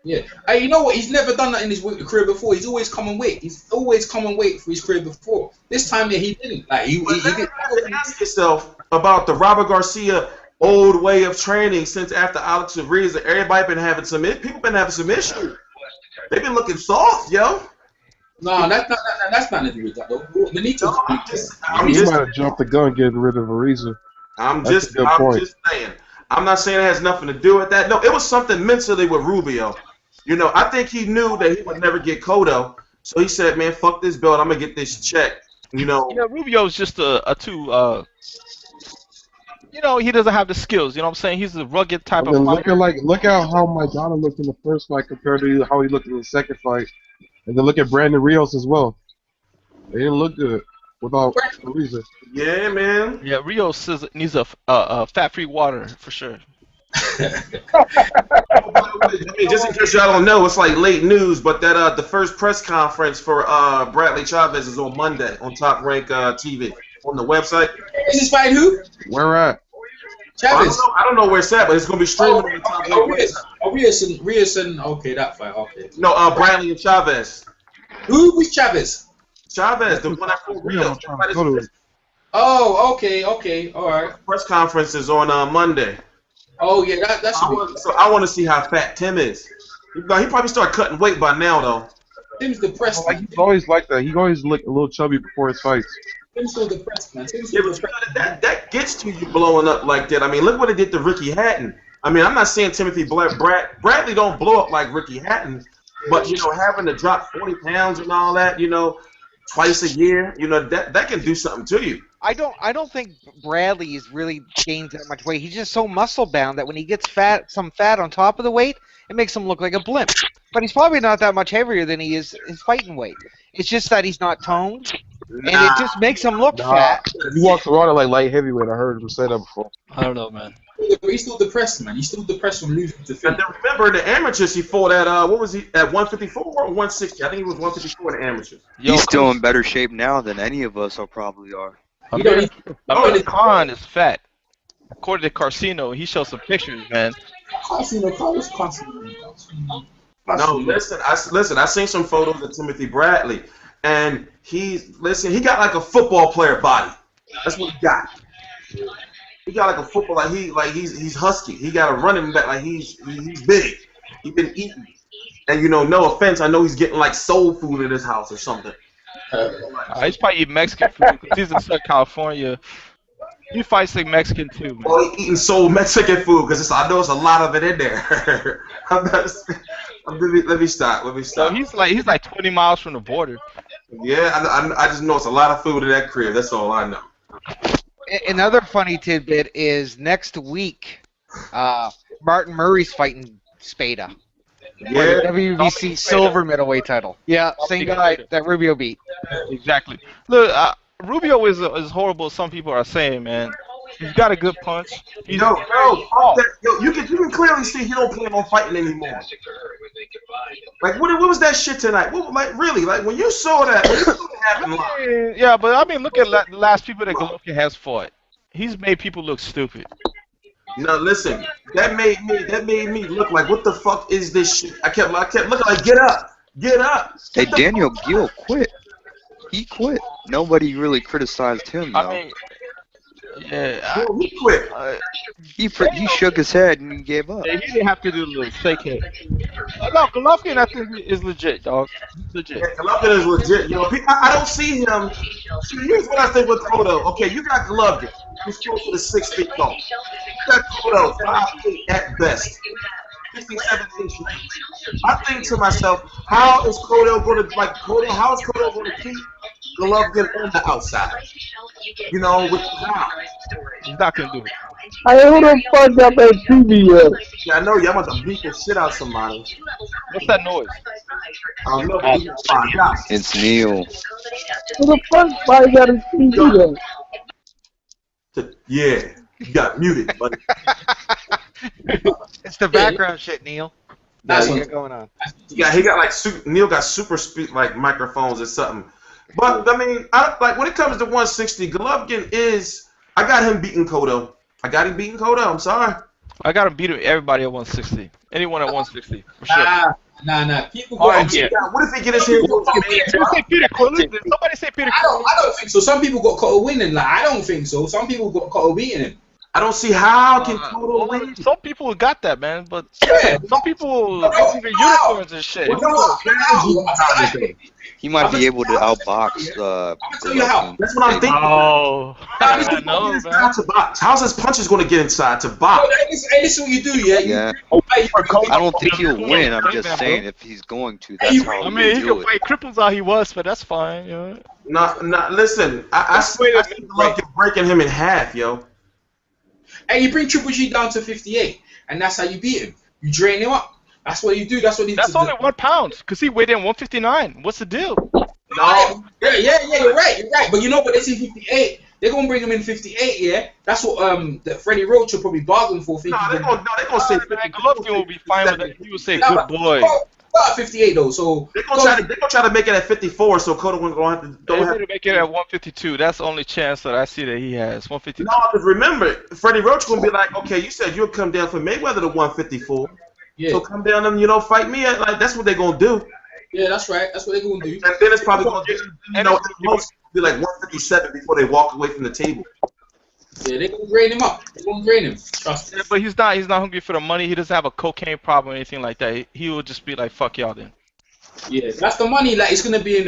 Yeah. Hey, you know what? He's never done that in his career before. He's always come and weight. He's always come and weight for his career before. This time he didn't. Like he did. Ask yourself about the Robert Garcia old way of training since after Alex Rodriguez. Everybody been having some. People been having some issues. They've been looking soft, yo. No, that's not nothing with that though. Nonito. He might have jumped the gun getting rid of Ariza. I'm just saying. I'm not saying it has nothing to do with that. No, it was something mentally with Rubio. You know, I think he knew that he would never get Cotto, so he said, "Man, fuck this belt. I'm gonna get this check." You know, Rubio's just a too. You know, he doesn't have the skills. You know what I'm saying? He's a rugged type of fighter. Look at how Maidana looked in the first fight compared to how he looked in the second fight, and then look at Brandon Rios as well. They didn't look good without Ariza. Yeah, man. Yeah, Rios needs a fat-free water for sure. Just in case y'all don't know, it's like late news, but that the first press conference for Bradley Chavez is on Monday on Top Rank TV on the website. Is this fight who? Where at? Chavez. I don't know where it's at, but it's gonna be streaming on the Top Rank. Rios, okay, that fight, okay. No, Bradley and Chavez. Who's Chavez? Chavez, the one I fought Rios. Oh, okay, all right. Press conference is on Monday. Oh yeah, that should be. So I want to see how fat Tim is. He probably start cutting weight by now, though. Tim's depressed. He's always like that. He always look a little chubby before his fights. Tim's so depressed, man. That gets to you blowing up like that. I mean, look what it did to Ricky Hatton. I mean, I'm not saying Timothy Bradley don't blow up like Ricky Hatton, but you know, having to drop 40 pounds and all that, you know, twice a year, you know, that can do something to you. I don't think Bradley's really gained that much weight. He's just so muscle bound that when he gets some fat on top of the weight, it makes him look like a blimp. but he's probably not that much heavier than he is his fighting weight. It's just that he's not toned, and it just makes him look fat. He walks around like light heavyweight. I heard him say that before. I don't know, man. He's still depressed, man. He's still depressed from losing to Phil. And then remember, in the amateurs, he fought at what was he at 154 or 160? I think he was 154 in the amateurs. He's still in better shape now than any of us probably are. Amir Khan is fat. According to Carcino, he showed some pictures, man. Carlos constantly. No, listen. I seen some photos of Timothy Bradley, and he got like a football player body. That's what he got. He got like a football, he's husky. He got a running back, like he's big. He's been eating, and no offense, I know he's getting like soul food in his house or something. He's probably eating Mexican food because he's in Southern California. He fights like Mexican too, man. Well, he's eating soul Mexican food because I know it's a lot of it in there. Let me stop. So he's like 20 miles from the border. Yeah, I just know it's a lot of food in that crib. That's all I know. Another funny tidbit is next week, Martin Murray's fighting Spada. Yeah. For the WBC silver middleweight title. Yeah, same guy that Rubio beat. Exactly. Look, Rubio is horrible. Some people are saying, man. He's got a good punch. You can clearly see he don't plan on fighting anymore. Like what was that shit tonight? Really? Like when you saw that, happened live. Yeah, but I mean, look at the last people that Golovkin has fought. He's made people look stupid. No, listen, that made me look like, what the fuck is this shit? I kept looking like, get up. Hey, Daniel Gill quit. He quit. Nobody really criticized him though. I mean, yeah, he quit. He shook his head and he gave up. Yeah, he didn't have to do the fake head. No, Golovkin, I think, is legit, dog. Legit. Yeah, Golovkin is legit. I don't see him. Here's what I think with Cotto. Okay, you got Golovkin, who's close to the 6 feet tall. You got Cotto, 5 feet at best. 57 inches. I think to myself, how is Cotto going to keep Golovkin on the outside? With how? He's not going to do it. Hey, who the fuck got that TV up? Yeah, I know y'all about to beat the shit out of somebody. What's that noise? I don't know, but we can find out. It's Neil. Who the fuck got his TV up? Yeah, you got muted, buddy. It's the background shit, Neil. That's what's going on. Yeah, Neil got super speed like microphones or something. But I mean, when it comes to 160, Golovkin I got him beating Cotto. I'm sorry. I got him beating everybody at 160. Anyone at 160 for sure. Nah. People go. What if he get his here? Somebody say Peter Quillen. I don't think so. Some people got Cotto winning. Like I don't think so. Some people got Cotto beating him. I don't see how can Cotto win. Some people got that, man, but some people the unicorns and shit. He might be able to outbox. That's what I'm thinking. Oh, I know, man. To box. How's his punches going to get inside to box? Hey, this is what you do, yeah. I don't think he'll win. I'm just saying if he's going to, that's how I mean, he can fight cripples how he was, but that's fine. No, listen. I see Golovkin breaking him in half, yo. Hey, you bring Triple G down to 58, and that's how you beat him. You drain him up. That's what you do. That's only 1 pound, because he weighed in 159. What's the deal? No. Yeah, you're right. But but they say 58. They're gonna bring him in 58. Yeah, that's what that Freddie Roach will probably bargain for. They're gonna say Golovkin will be fine with that. He will say, "Good boy." 58 though, so they're gonna try to make it at 54, so Cotto won't have to. They're gonna make it at 152. That's the only chance that I see that he has. 152. No, because remember, Freddie Roach gonna be like, okay, you said you'll come down for Mayweather to 154, so come down and fight me at that's what they're gonna do. Yeah, that's right. That's what they're gonna do. And then it's probably gonna get most be like 157 before they walk away from the table. Yeah, they're gonna drain him up. They're gonna drain him. Trust me. Yeah, but he's not hungry for the money. He doesn't have a cocaine problem or anything like that. He will just be like, fuck y'all then. Yeah, that's the money. Like it's gonna be in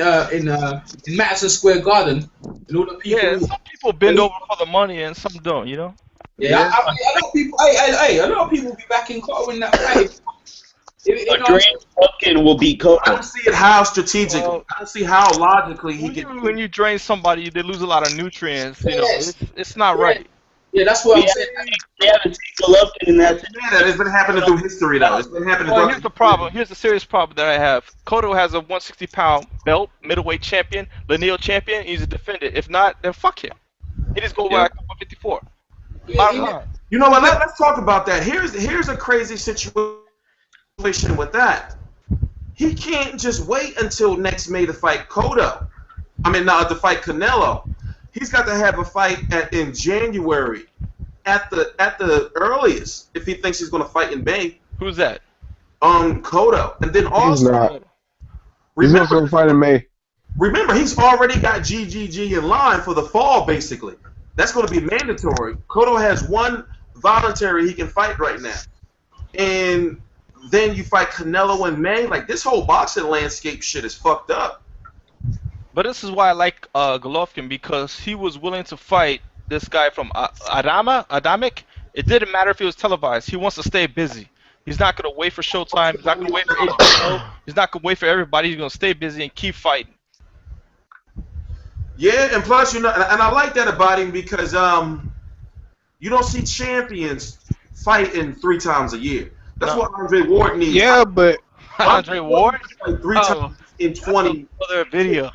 Madison Square Garden. And all the people. Yeah, some people bend over for the money and some don't. Yeah, I know people. Hey, I know people be back in Cotto in that fight. Golovkin will beat Cotto. I don't see it how strategically. I don't see how logically he can. When you drain somebody, they lose a lot of nutrients. It's not right. Yeah, that's what I'm saying. They haven't seen Golovkin in that. Yeah, it's been happening through history, though. It's been happening. Well, here's the problem. Here's the serious problem that I have. Cotto has a 160-pound belt, middleweight champion, lineal champion. He's a defender. If not, then fuck him. He just go back to 154. You know what? Let's talk about that. Here's a crazy situation with that. He can't just wait until next May to fight Cotto. I mean, to fight Canelo. He's got to have a fight in January, at the earliest, if he thinks he's going to fight in May. Who's that? Cotto, and then also He's not. He's not going to fight in May. Remember, he's already got GGG in line for the fall. Basically, that's going to be mandatory. Cotto has one voluntary he can fight right now, and then you fight Canelo in May. Like, this whole boxing landscape shit is fucked up. But this is why I like Golovkin, because he was willing to fight this guy from Adamic. It didn't matter if he was televised. He wants to stay busy. He's not going to wait for Showtime. He's not going to wait for HBO. He's not going to wait for everybody. He's going to stay busy and keep fighting. Yeah, and plus, and I like that about him because you don't see champions fighting 3 times a year. That's what Andre Ward needs. Yeah, but Andre Ward like 3 times in 20. Other video.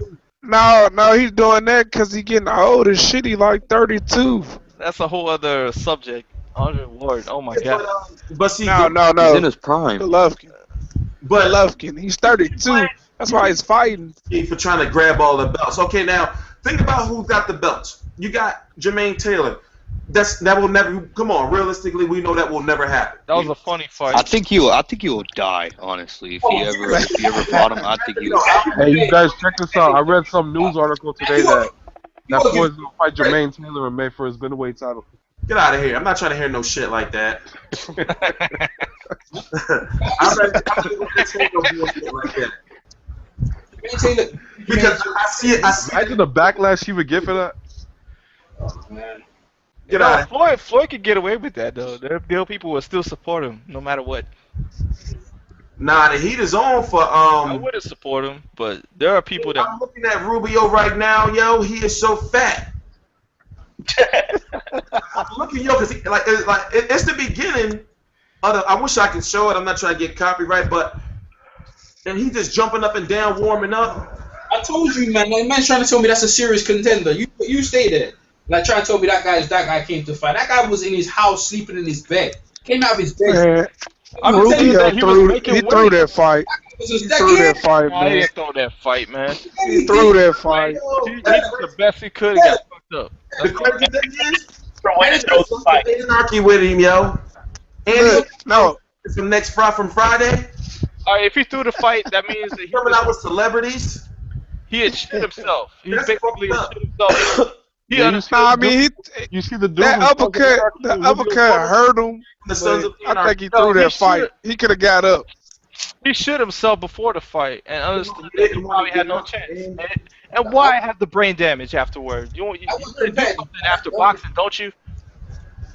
No, he's doing that because he's getting old as shit. He like 32. That's a whole other subject. Andre Ward. Oh my god. But see, no. He's in his prime. Golovkin. He's 32. That's why he's fighting. For trying to grab all the belts. Okay, now think about who got the belts. You got Jermaine Taylor. That will never. Come on, realistically, we know that will never happen. That was a funny fight. I think he will die. Honestly, if he ever fought him, I think he will. Hey, you guys, check this out. I read some news article today that boy's gonna fight Jermaine Taylor in May for his middleweight title. Get out of here! I'm not trying to hear no shit like that. I'm ready to take no bullshit like that. Because I see it. Imagine the backlash he would get for that. Oh, man. Get out. Floyd could get away with that though. There are people who will still support him no matter what. Nah, the heat is on for I wouldn't support him, but there are people that. I'm looking at Rubio right now, yo. He is so fat. Look at yo, cause it's the beginning. I wish I could show it. I'm not trying to get copyright, but and he just jumping up and down, warming up. I told you, man. That man's trying to tell me that's a serious contender. You stay there. Like trying to tell me that guy came to fight. That guy was in his house sleeping in his bed. Came out of his bed. Rubio threw that fight. He threw that fight, He man. didn't throw that fight, man. He threw that fight. He did the best he could and got fucked up. The crazy thing is, fight. anarchy with him, yo. And no, it's from from Friday. All right, if he threw the fight, that means that he coming out with celebrities. He had shit himself. He basically shit himself. You see the dude that uppercut hurt him. I think he threw that fight. He could have got up. He shit himself before the fight and understood that he probably had no chance. And why have the brain damage afterward? You do something after boxing, don't you?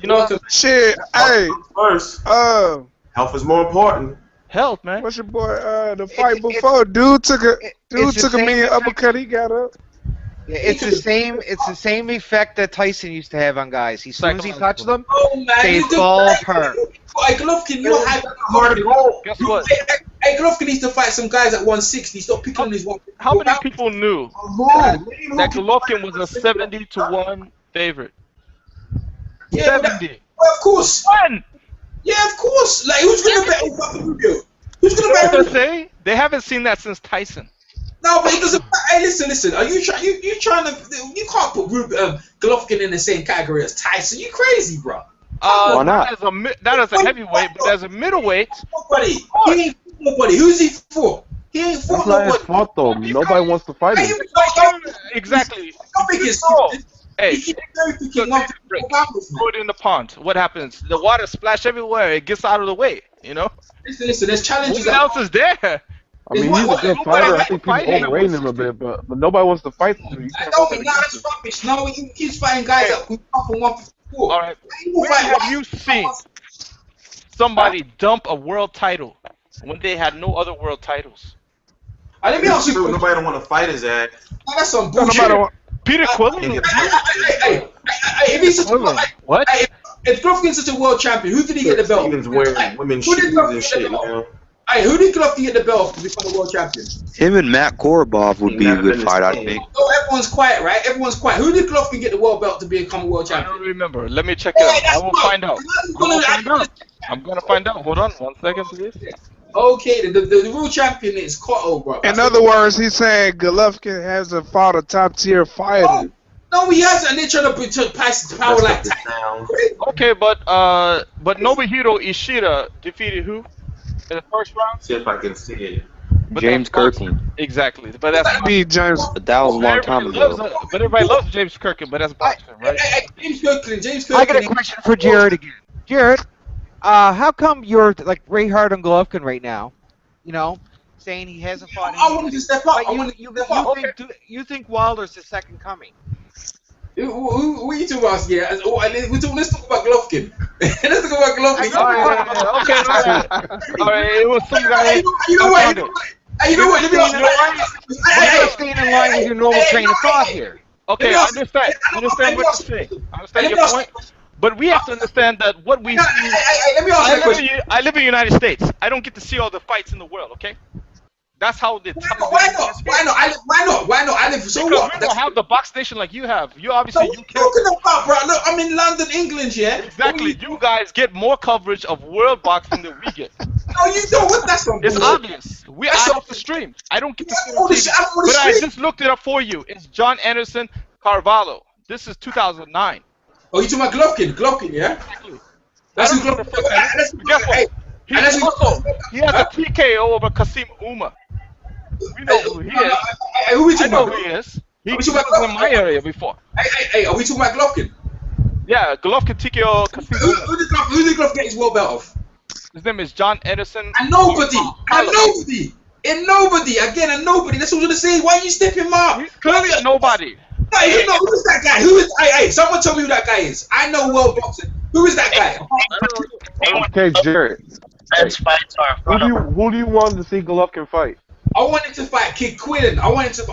You know, shit. Hey, first, health is more important. Health, man. What's your boy? The fight before, dude took a mean uppercut. He got up. Yeah, it's the same. It's the same effect that Tyson used to have on guys. As soon as he touched them, they fall apart. Hey, Golovkin, you don't have hard to go. Guess what? Hey, Golovkin needs to fight some guys at 160. Stop picking on his one. How many people knew that Golovkin was a 70-1 favorite? Yeah, 70. Well, of course. One. Yeah, of course. Like, who's gonna bet on fucking Rubio? Who's gonna bet on say they haven't seen that since Tyson. No, but it doesn't. Hey, listen. Are you trying? You trying to? You can't put Golovkin in the same category as Tyson. You crazy, bro? Why not? That is a heavyweight, but as a middleweight, nobody. He ain't nobody. Who's he for? He ain't for That's not his nobody. fault though. Nobody wants to fight him. Exactly. Hey, throw it in the pond. What happens? The water splash everywhere. It gets out of the way. You know. Listen. There's challenges. What else is there? I mean, he's a good fighter. I think people overrate him a bit, but nobody wants to fight him. That's rubbish. No, he keeps fighting guys that we come from 154. All right. Where have you seen somebody dump a world title when they had no other world titles? Let me ask you. Nobody don't want to fight his ass. That's some bullshit. Peter Quillen? If he's such a what? If Golovkin's such a world champion, who did he get the belt? Steven's wearing women's Who did shoes Golovkin and get the shit belt? now. Hey, who did Golovkin get the belt to become a world champion? Him and Matt Korobov would be a good fight, I think. Oh, everyone's quiet, right? Everyone's quiet. Who did Golovkin get the world belt to become a world I champion? don't remember. Let me check it out. I will find out. I'm gonna find out. Hold on 1 second, please. Okay, the world champion is Cotto, bro. In other words, he's saying Golovkin hasn't fought a top tier fighter. No, he hasn't. And they're trying to pass the power like that. Okay, but Nobuhiro Ishida defeated who in the first round? See if I can see it. But James Kirkland. Exactly, but that's James. But that was a long time ago. But everybody loves James Kirkland, but that's boxing, right? James Kirkland. I got a question for Jared again. Jared, how come you're like Ray Hart on Golovkin right now? You know, saying he hasn't fought. I wanted to step up. You think Wilder's the second coming? Who are you talking about? Yeah, let's talk about Golovkin. Let's talk about Golovkin. Okay, all right. It was some guy. You know what? You know what? Let me ask You're staying in line with your normal train of thought here. Okay, I understand. I understand what you're saying. I understand your point. But we have to understand that what we see. Let me ask you a question. I live in the United States. I don't get to see all the fights in the world. Okay. That's how the Why not? I live so because what? we don't have the box nation like you have. You obviously What are you talking about, bro? Look, I'm in London, England, yeah. Exactly. You guys get more coverage of world boxing than we get. No, you don't. What? That's not. It's obvious. I have to stream. I don't get to see on TV. But I just looked it up for you. It's John Anderson Carvalho. This is 2009. Oh, you talking about Golovkin? Golovkin, yeah. Exactly. That's who Guess what? He has a TKO over Kasim Uma. We know who he is. Who we talking I know about? who he is. He Are we was talking about in my area before. Hey, are we talking about Golovkin? Yeah, Golovkin TKO Kasim Uma. Who did Golovkin get his world belt off? His name is John Anderson. And nobody. Again, and nobody. That's what I'm gonna say. Why are you stepping him up? He's clearly a nobody. Hey, who's that guy? Hey, someone tell me who that guy is. I know world boxing. Who is that guy? Okay, Jared. That's fights are Who do you want to see Golovkin fight? I wanted to fight Kid Quillen. I like the.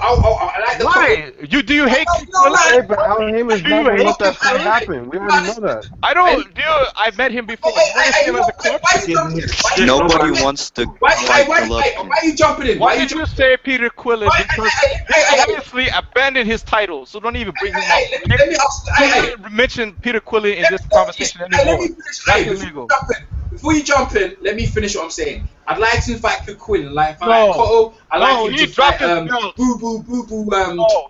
Why? Do you hate Kid Hey, but Haymon is not going to let that fight happen. We already know that. I don't. I've met him before. Nobody wants to fight Golovkin. Why are you jumping in? Why did you say Peter Quillen? Because he obviously abandoned his title, so don't even bring him up. Don't even mention Peter Quillen in this conversation anymore. That's illegal. Before you jump in, let me finish what I'm saying. I'd like to fight Kid Quillen, like No. Cotto. I like him he to dropped fight his belt.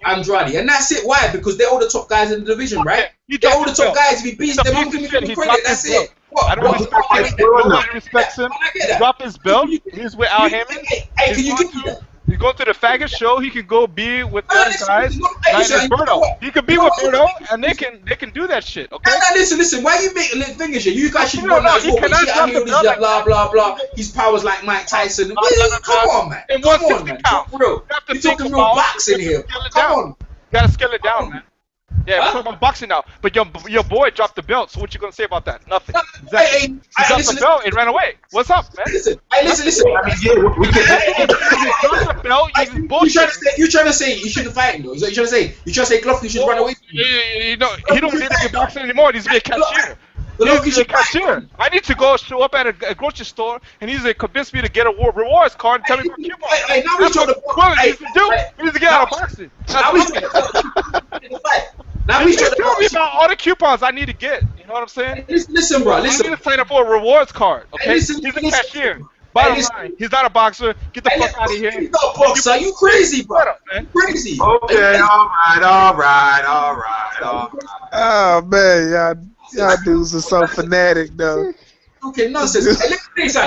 Andrade, and that's it. Why? Because they're all the top guys in the division, right? He They're dropped all the his top belt. guys. If he beats them, I'm giving him He credit. dropped That's his belt. it. What? I don't respect him. Nobody respects him. He dropped his belt. He's with Al Haymon. Hey, can you give me that? He's going to the faggot show. He can go be with those guys. listen, Berto. He could be with Berto, and they can do that shit. Okay. Now, listen. Why you making little fingers here? You guys should No, know he cannot drop the belt like blah blah blah. His powers like Mike Tyson. Come on, man. In Come on, 160 man. pounds. Talk real. You're talking real boxing here. Come on. Gotta scale it down, man. Yeah, we're talking about boxing now. But your boy dropped the belt, so what you gonna say about that? Nothing. Exactly. He dropped the belt and ran away. What's up, man? Listen. I mean, yeah, we can. He dropped the belt. You trying to say you shouldn't fight him though? Is that what you trying to say? You trying to say Golovkin should run away? He don't need to be boxing anymore. He's be a cashier. He's a cashier. I need to go show up at a grocery store, and he's convinced me to get a rewards card and tell me for coupons. Hey, now we trying to he needs to get out of boxing. Now we trying to tell me about all the coupons I need to get. You know what I'm saying? Listen, bro. Listen. I need to sign up for a rewards card. Okay? Hey, listen, he's a cashier. Bottom line, he's not a boxer. Get the fuck out of here. He's not a boxer. You crazy, bro? Man. Crazy. Okay, all right. Oh man, y'all dudes are so fanatic though. Okay, nonsense. Hey,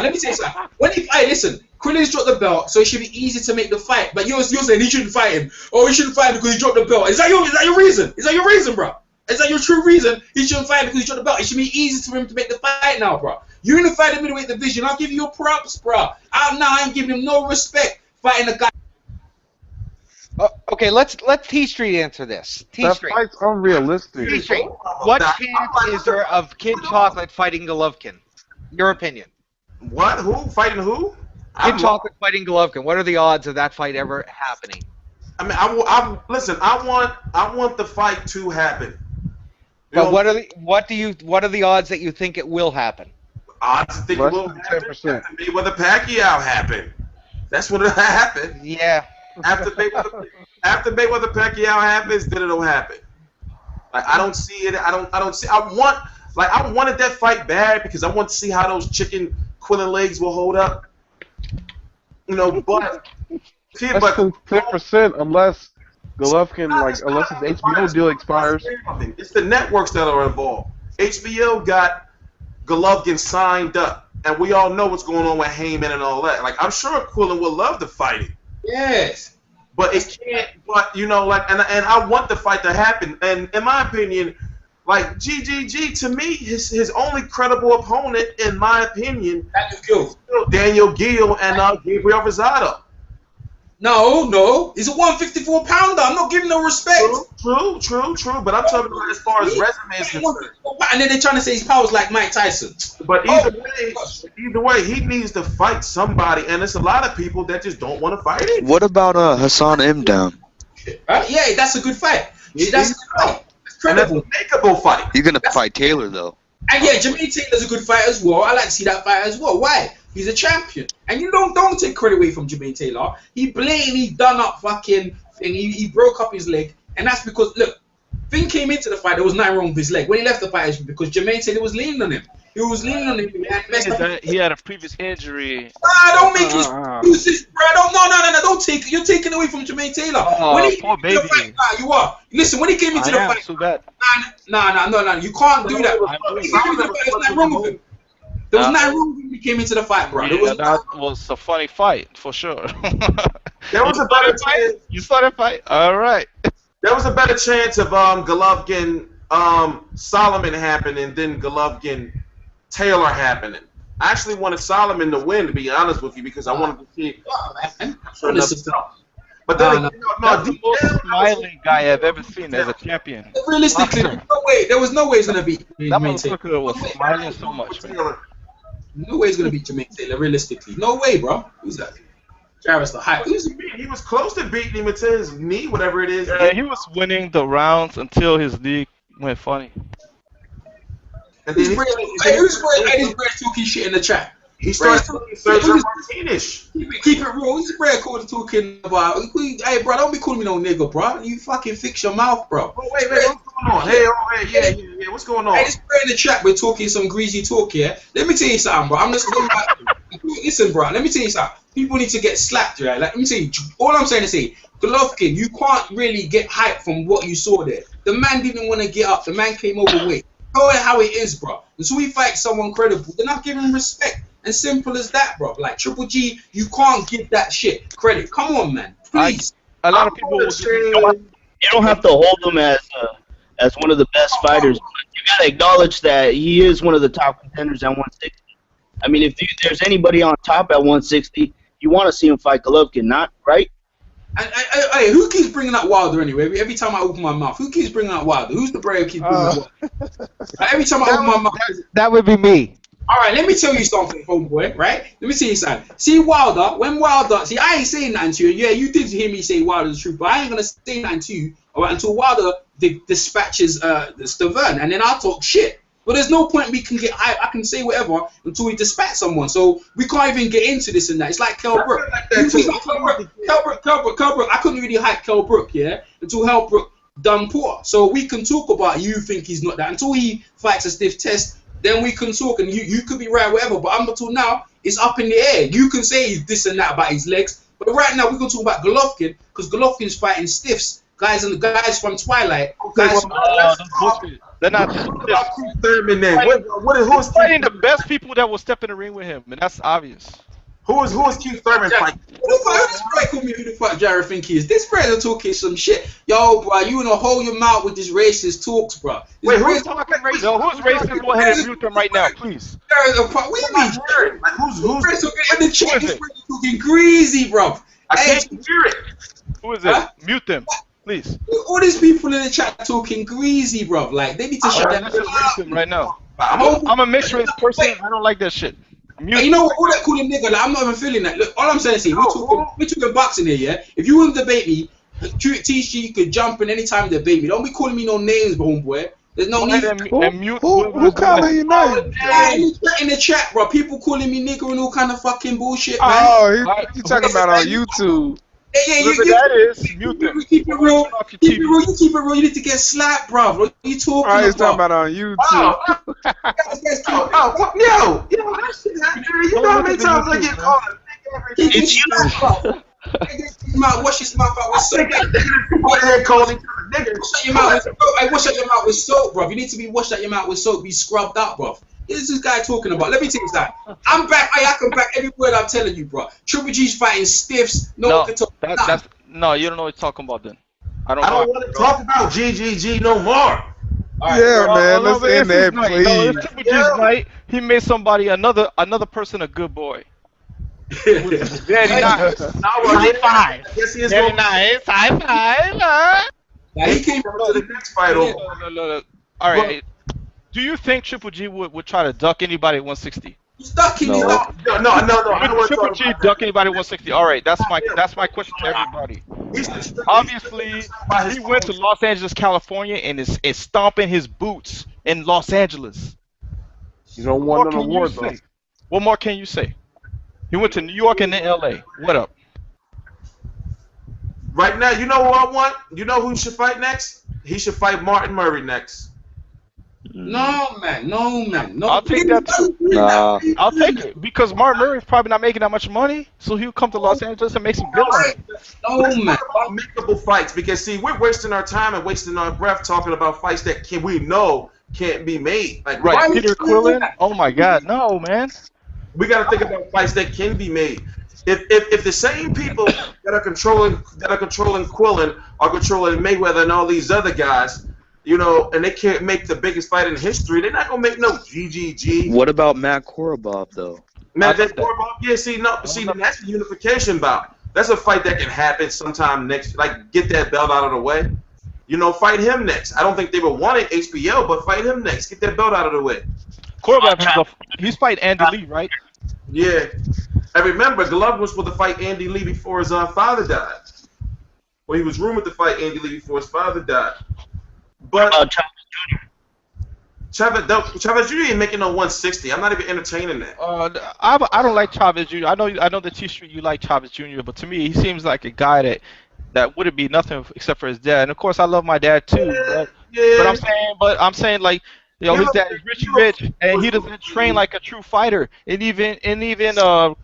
let me say something. Listen, Quillen's dropped the belt, so it should be easy to make the fight. But you're saying he shouldn't fight him. Oh, he shouldn't fight him because he dropped the belt. Is that your reason? Is that your reason, bro? Is that your true reason? He shouldn't fight him because he dropped the belt. It should be easy for him to make the fight now, bro. You're in the fight middleweight division. I'll give you your props, bro. I ain't giving him no respect fighting a guy. Okay, let's T Street answer this. That fight's unrealistic. T Street, what chance is there of Kid Chocolate fighting Golovkin? Your opinion. What? Who? Fighting who? Kid Chocolate fighting Golovkin. What are the odds of that fight ever happening? I mean, listen. I want the fight to happen. But what are the odds that you think it will happen? Odds to think it will happen. 10%. After Mayweather Pacquiao happened. That's when it'll happen. Yeah. After Mayweather Pacquiao happens, then it'll happen. Like I don't see it. I don't see. I wanted that fight bad because I want to see how those chicken Quillen legs will hold up. You know, but 10% unless Golovkin, unless his HBO deal expires. It's the networks that are involved. HBO got Golovkin signed up, and we all know what's going on with Haymon and all that. Like I'm sure Quillen would love to fight it. Yes. But it can't. But and I want the fight to happen. And in my opinion, like GGG to me, his only credible opponent, in my opinion, Daniel Gill and Gabriel Rosado. No, he's a 154 pounder. I'm not giving no respect. True. But I'm talking about as far as resume is concerned. And then they're trying to say his power's like Mike Tyson. But either way, he needs to fight somebody, and it's a lot of people that just don't want to fight him. What about Hassan Mdown? Yeah, that's a good fight. That's a good fight. It's credible. That's a makeable fight. He's gonna fight Taylor though. And yeah, Jermaine Taylor's a good fight as well. I like to see that fight as well. Why? He's a champion. And you don't take credit away from Jermaine Taylor. He blatantly done up fucking thing. He broke up his leg. And that's because, look, Finn came into the fight, there was nothing wrong with his leg. When he left the fight, it's because Jermaine Taylor was leaning on him. He was leaning on him. He had a previous injury. Don't make excuses, bro. No. Don't take. You're taking away from Jermaine Taylor. When he poor baby. Fight, you are. Listen, when he came into the fight, too bad. No. You can't do that. When he came into the fight, there was nothing wrong with him. There was nothing wrong when he came into the fight, bro. Yeah, that was a funny fight, for sure. There was a better chance. You saw that fight? All right. There was a better chance of Golovkin Solomon happening than Golovkin Taylor happening. I actually wanted Solomon to win, to be honest with you, because I wanted to see. But then, that's the most smiling guy I've ever seen as a champion. Realistically, there was no way he's gonna beat that motherfucker was smiling so much, man. No way he's gonna beat Jermaine Taylor. Realistically, no way, bro. Who's that? Travis the hype. He was close to beating him until his knee, whatever it is. Yeah, he was winning the rounds until his knee went funny. And then who's talking shit in the chat? He started talking Sergio Martinez. Keep it real. Who's Brad talking about? Hey, bro, don't be calling me no nigga, bro. You fucking fix your mouth, bro. Oh, wait, what's going on? Hey, yeah, what's going on? Hey, this Brad in the chat, we're talking some greasy talk here. Let me tell you something, bro. I'm just listen, bro. Let me tell you something. People need to get slapped, right? Like, let me tell you. All I'm saying is, Golovkin, you can't really get hype from what you saw there. The man didn't want to get up. The man came overweight. Know how it is, bro. And so we fight someone credible. They're not giving him respect. And simple as that, bro. Like Triple G, you can't give that shit credit. Come on, man. Please. A lot of people will you don't have to hold him as one of the best fighters. But you gotta acknowledge that he is one of the top contenders at 160. I mean, if there's anybody on top at 160, you want to see him fight Golovkin, not right? Hey, who keeps bringing up Wilder anyway? Every time I open my mouth, who keeps bringing up Wilder? Who's the brave keeps bringing up Wilder? Every time I open my mouth, that would be me. All right, let me tell you something, homeboy, right? Let me tell you something. See, when Wilder, I ain't saying nothing to you. Yeah, you did hear me say Wilder's the truth, but I ain't going to say nothing to you until Wilder dispatches Stavern, and then I'll talk shit. But there's no point we can get hype. I can say whatever until we dispatch someone. So we can't even get into this and that. It's like Kell Brook. Kell Brook, I couldn't really hype Kell Brook, yeah, until Kell Brook done poor. So we can talk about you think he's not that. Until he fights a stiff test, then we can talk, and you could be right, whatever. But up until now, it's up in the air. You can say he's this and that about his legs, but right now we're gonna talk about Golovkin because Golovkin's fighting stiffs, guys from Twilight. Guys they're not. Who's fighting the best people that will step in the ring with him, and that's obvious. Who is Keith Thurman fighting? Who the fuck Jared think he is? This brother talking some shit. Yo, bro, you wanna hold your mouth with this racist talks, bro. Wait, who's talking racist? No, who's racist? Go ahead and mute them right now, please. What do you mean? Who's in the chat? This brother talking greasy, bro. I can't hear it. Who is it? Mute them, please. All these people in the chat talking greasy, bro. Like they need to shut that up right now. I'm a mixed race person. I don't like that shit. Hey, you know what? All that calling nigga, like, I'm not even feeling that. Look, all I'm saying is, we're talking boxing here, yeah? If you want to debate me, TC, you could jump in any time to debate me. Don't be calling me no names, homeboy. There's no Go need. ahead and mute Who whoever's doing calling that. you names? In the chat, bro. People calling me nigger and all kind of fucking bullshit, man. Oh, you talking about on YouTube? Yeah, Whoever that is, mute them. keep it real. Turn off your Keep it TV. real. You keep it real. You need to get slapped, bro. What are you talking Oh, he's talking about? about on YouTube. Yo, that shit, you know how many times I get called a nigga? It's you. Wash your mouth out with soap. Shut your mouth with soap. Hey, wash out your mouth with soap, bro. You need to be washed out your mouth with soap. Be scrubbed out, bro. What is this guy talking about? Let me tell you something. I'm back. I can back every word I'm telling you, bro. Triple G's fighting stiffs. No one can talk. No, you don't know what you're talking about then. I don't want to talk about GGG no more. Yeah, man. Let's end that, please. No, it's Triple G's night. He made somebody another person a good boy. Very nice. High five. Yes, he is Very going nice. High five. He came to the next fight over. Look. All right. Do you think Triple G would try to duck anybody at 160? He's ducking. No. Would Triple G duck anybody at 160? All right. That's my question to everybody. Obviously, he went to Los Angeles, California, and is stomping his boots in Los Angeles. You don't want an award, though. What more can you say? He went to New York and then LA. What up? Right now, you know who I want? You know who should fight next? He should fight Martin Murray next. No, man. No. I'll take that too. Nah. I'll take it because Martin Murray's probably not making that much money, so he'll come to Los Angeles and make some good money. No, man. Makeable fights because see, we're wasting our time and wasting our breath talking about fights that we know can't be made. Like right, Peter Quillen. Oh my God, no, man. We got to think about fights that can be made. If the same people that are controlling Quillen are controlling Mayweather and all these other guys, you know, and they can't make the biggest fight in history, they're not gonna make no GGG. What about Matt Korobov though? Matt Korobov, yeah, that's the unification bout. That's a fight that can happen sometime next. Like get that belt out of the way. You know, fight him next. I don't think they would want it HBO, but fight him next. Get that belt out of the way. Korobov he's fighting Andy Lee, right? Yeah. I remember Golovkin was supposed to fight Andy Lee before his father died. Well, he was rumored to fight Andy Lee before his father died. But Chavez Jr. ain't making no 160. I'm not even entertaining that. I don't like Chavez Jr. I know the T-Street you like Chavez Jr. But to me, he seems like a guy that wouldn't be nothing except for his dad. And of course, I love my dad too. But I'm saying like. You know, his dad is rich, and he doesn't train like a true fighter. And even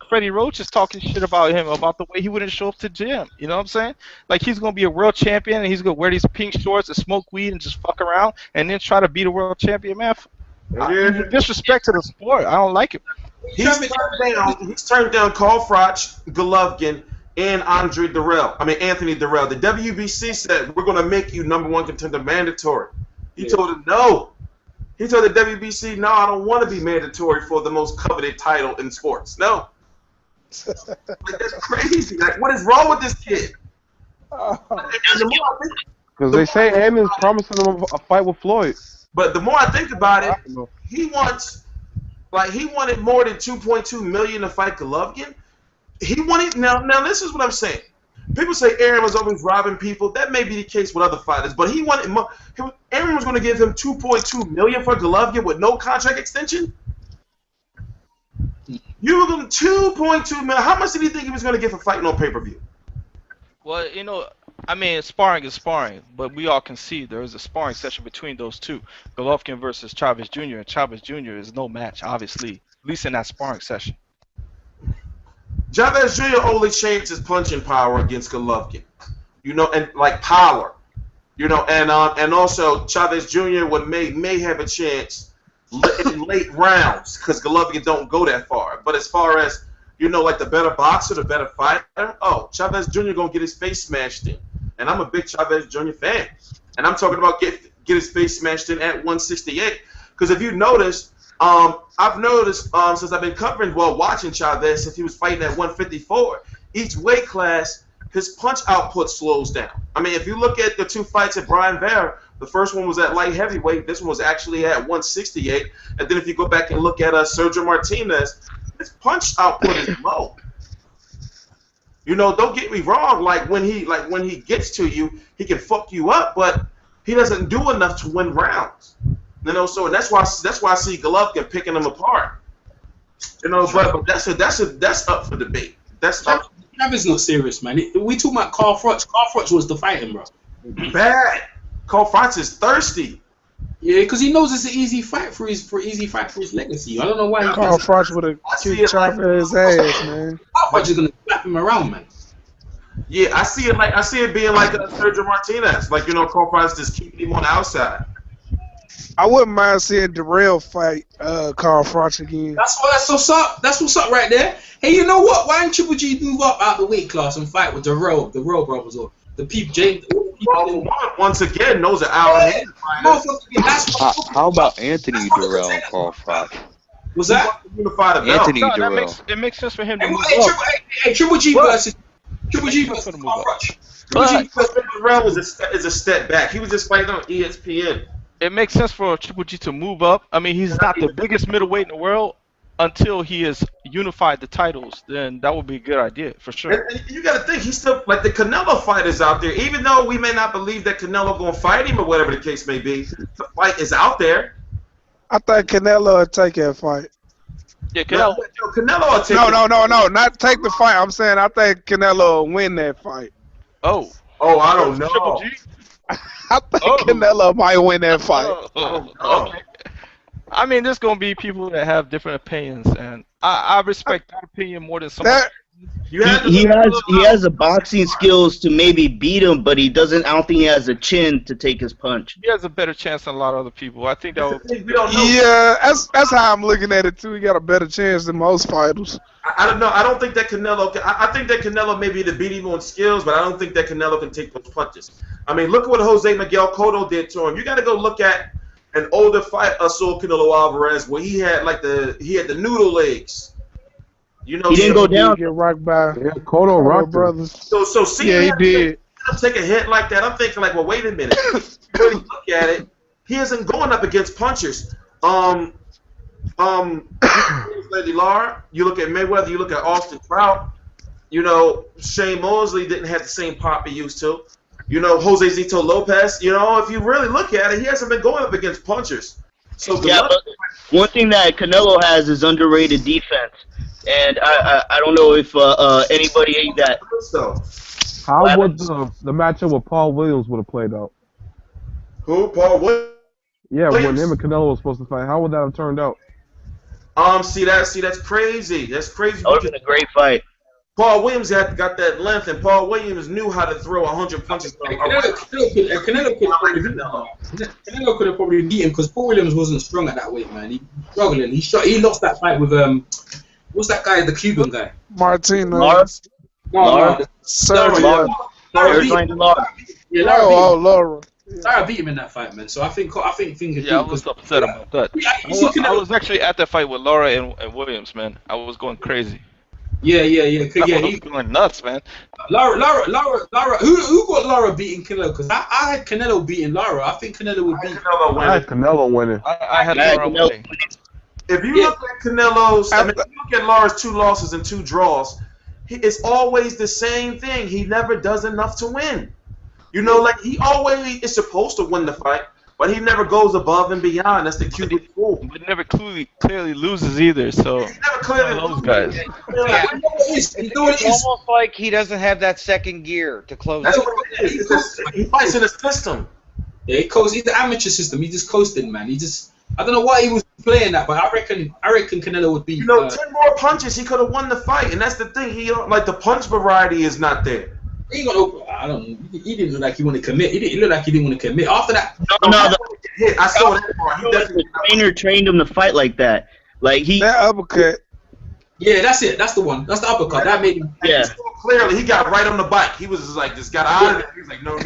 Freddie Roach is talking shit about him, about the way he wouldn't show up to gym. You know what I'm saying? Like he's gonna be a world champion, and he's gonna wear these pink shorts and smoke weed and just fuck around, and then try to beat a world champion, man. Disrespect to the sport. I don't like it. He's turned down Carl Froch, Golovkin, and Anthony Durrell. The WBC said we're gonna make you #1 contender mandatory. He told him no. He told the WBC, no, I don't want to be mandatory for the most coveted title in sports. No. Like, that's crazy. Like, what is wrong with this kid? Because they say Haymon's promising him a fight with Floyd. But the more I think about it, he wanted more than $2.2 million to fight Golovkin. He wanted now this is what I'm saying. People say Aaron was always robbing people. That may be the case with other fighters, but he wanted more. Aaron was going to give him $2.2 million for Golovkin with no contract extension. You were going to $2.2 million. How much did he think he was going to get for fighting on pay-per-view? Well, you know, I mean, sparring is sparring, but we all can see there is a sparring session between those two, Golovkin versus Chavez Jr. And Chavez Jr. is no match, obviously, at least in that sparring session. Chavez Jr. only changed his punching power against Golovkin, you know, and like power, you know, and also Chavez Jr. may have a chance in late rounds because Golovkin don't go that far. But as far as you know, like the better boxer, the better fighter, Chavez Jr. gonna get his face smashed in, and I'm a big Chavez Jr. fan, and I'm talking about get his face smashed in at 168 because if you notice. I've noticed since I've been watching Chavez since he was fighting at 154, each weight class, his punch output slows down. I mean, if you look at the two fights at Brian Vera, the first one was at light heavyweight, this one was actually at 168, and then if you go back and look at Sergio Martinez, his punch output is low. You know, don't get me wrong, like when he gets to you, he can fuck you up, but he doesn't do enough to win rounds. You know, so that's why I see Golovkin picking him apart. You know, but that's up for debate. That's up. That is not serious, man. We talking about Carl Froch. Carl Froch was the fighting, bro. Bad. Carl Froch is thirsty. Yeah, because he knows it's an easy fight for his legacy. I don't know why. Carl Froch would have kicked Chop at his ass, man. Carl Froch is gonna slap him around, man. Yeah, I see it being like a Sergio Martinez, like, you know, Carl Froch just keeping him on the outside. I wouldn't mind seeing Darrell fight Carl Froch again. That's what's up. That's what's up right there. Hey, you know what? Why didn't Triple G move up out the weight class and fight with the Rowe brothers or the people? Once again, those are our hands. How about Anthony Darrell and Carl Froch? Was that Anthony Darrell? It makes sense for him to move up. Hey, Triple G versus Carl Froch. Triple G versus Darrell is a step back. He was just fighting on ESPN. It makes sense for Triple G to move up. I mean, he's not the biggest middleweight in the world until he has unified the titles. Then that would be a good idea for sure. And you got to think, he's still like the Canelo fighters out there. Even though we may not believe that Canelo gonna fight him or whatever the case may be, the fight is out there. I think Canelo would take that fight. Yeah, Canelo. Canelo will take No, not take the fight. I'm saying I think Canelo will win that fight. Oh, I don't know. Triple G? I think Canelo might win that fight. Okay. I mean, there's gonna be people that have different opinions, and I respect that opinion more than some. He has the boxing skills to maybe beat him, but he doesn't. I don't think he has a chin to take his punch. He has a better chance than a lot of other people. I think that would. Yeah, that's how I'm looking at it too. He got a better chance than most fighters. I don't know. I don't think that Canelo. I think that Canelo may be the beat him on skills, but I don't think that Canelo can take those punches. I mean, look at what Jose Miguel Cotto did to him. You got to go look at an older fight, Saul Canelo Alvarez, where he had the noodle legs. You know, he didn't go down. Get rocked by Cotto rocked brothers. So see, yeah, he did. Take a hit like that. I'm thinking like, well, wait a minute. Really look at it. He isn't going up against punchers. Lady Lara, you look at Mayweather, you look at Austin Trout. You know, Shane Mosley didn't have the same pop he used to. You know, Jose Zito Lopez. You know, if you really look at it, he hasn't been going up against punchers. So yeah, but one thing that Canelo has is underrated defense, and I don't know if anybody ate that. How would the matchup with Paul Williams would have played out? Who? Paul Williams? Yeah, when him and Canelo was supposed to fight, how would that have turned out? See that's crazy. That's crazy. That would have been a great fight. Paul Williams got that length, and Paul Williams knew how to throw 100 punches. Canelo could have probably beat him because Paul Williams wasn't strong at that weight, man. He was struggling. He lost that fight with what's that guy, the Cuban guy? Martinez. Lara. Lara beat him in that fight, man. So I think things. Yeah, I was upset about that. I was actually at that fight with Lara and Williams, man. I was going crazy. Yeah. He's going nuts, man. Lara. Who got Lara beating Canelo? Because I had Canelo beating Lara. I think Canelo would beat. I had Canelo winning. I had Lara winning. If you look at Canelo's, if you look at Lara's 2 losses and 2 draws, it's always the same thing. He never does enough to win. You know, like he always is supposed to win the fight, but he never goes above and beyond. That's the Cuban rule. But he never clearly loses either. So he never clearly those guys. It's almost like he doesn't have that second gear to close. That's what it is. Because he fights in a system. Yeah, he's the amateur system. He just coasted, man. I don't know why he was playing that, but I reckon Canelo would be. You know, 10 more punches, he could have won the fight, and that's the thing. He like the punch variety is not there. He didn't look like he wanted to commit. He looked like he didn't want to commit. After that, I saw that part. The trainer trained him to fight like that. Like that uppercut. Yeah, that's it. That's the one. That's the uppercut. That made him. Yeah. So clearly, he got right on the bike. He was just like, just got out of it. He was like, no.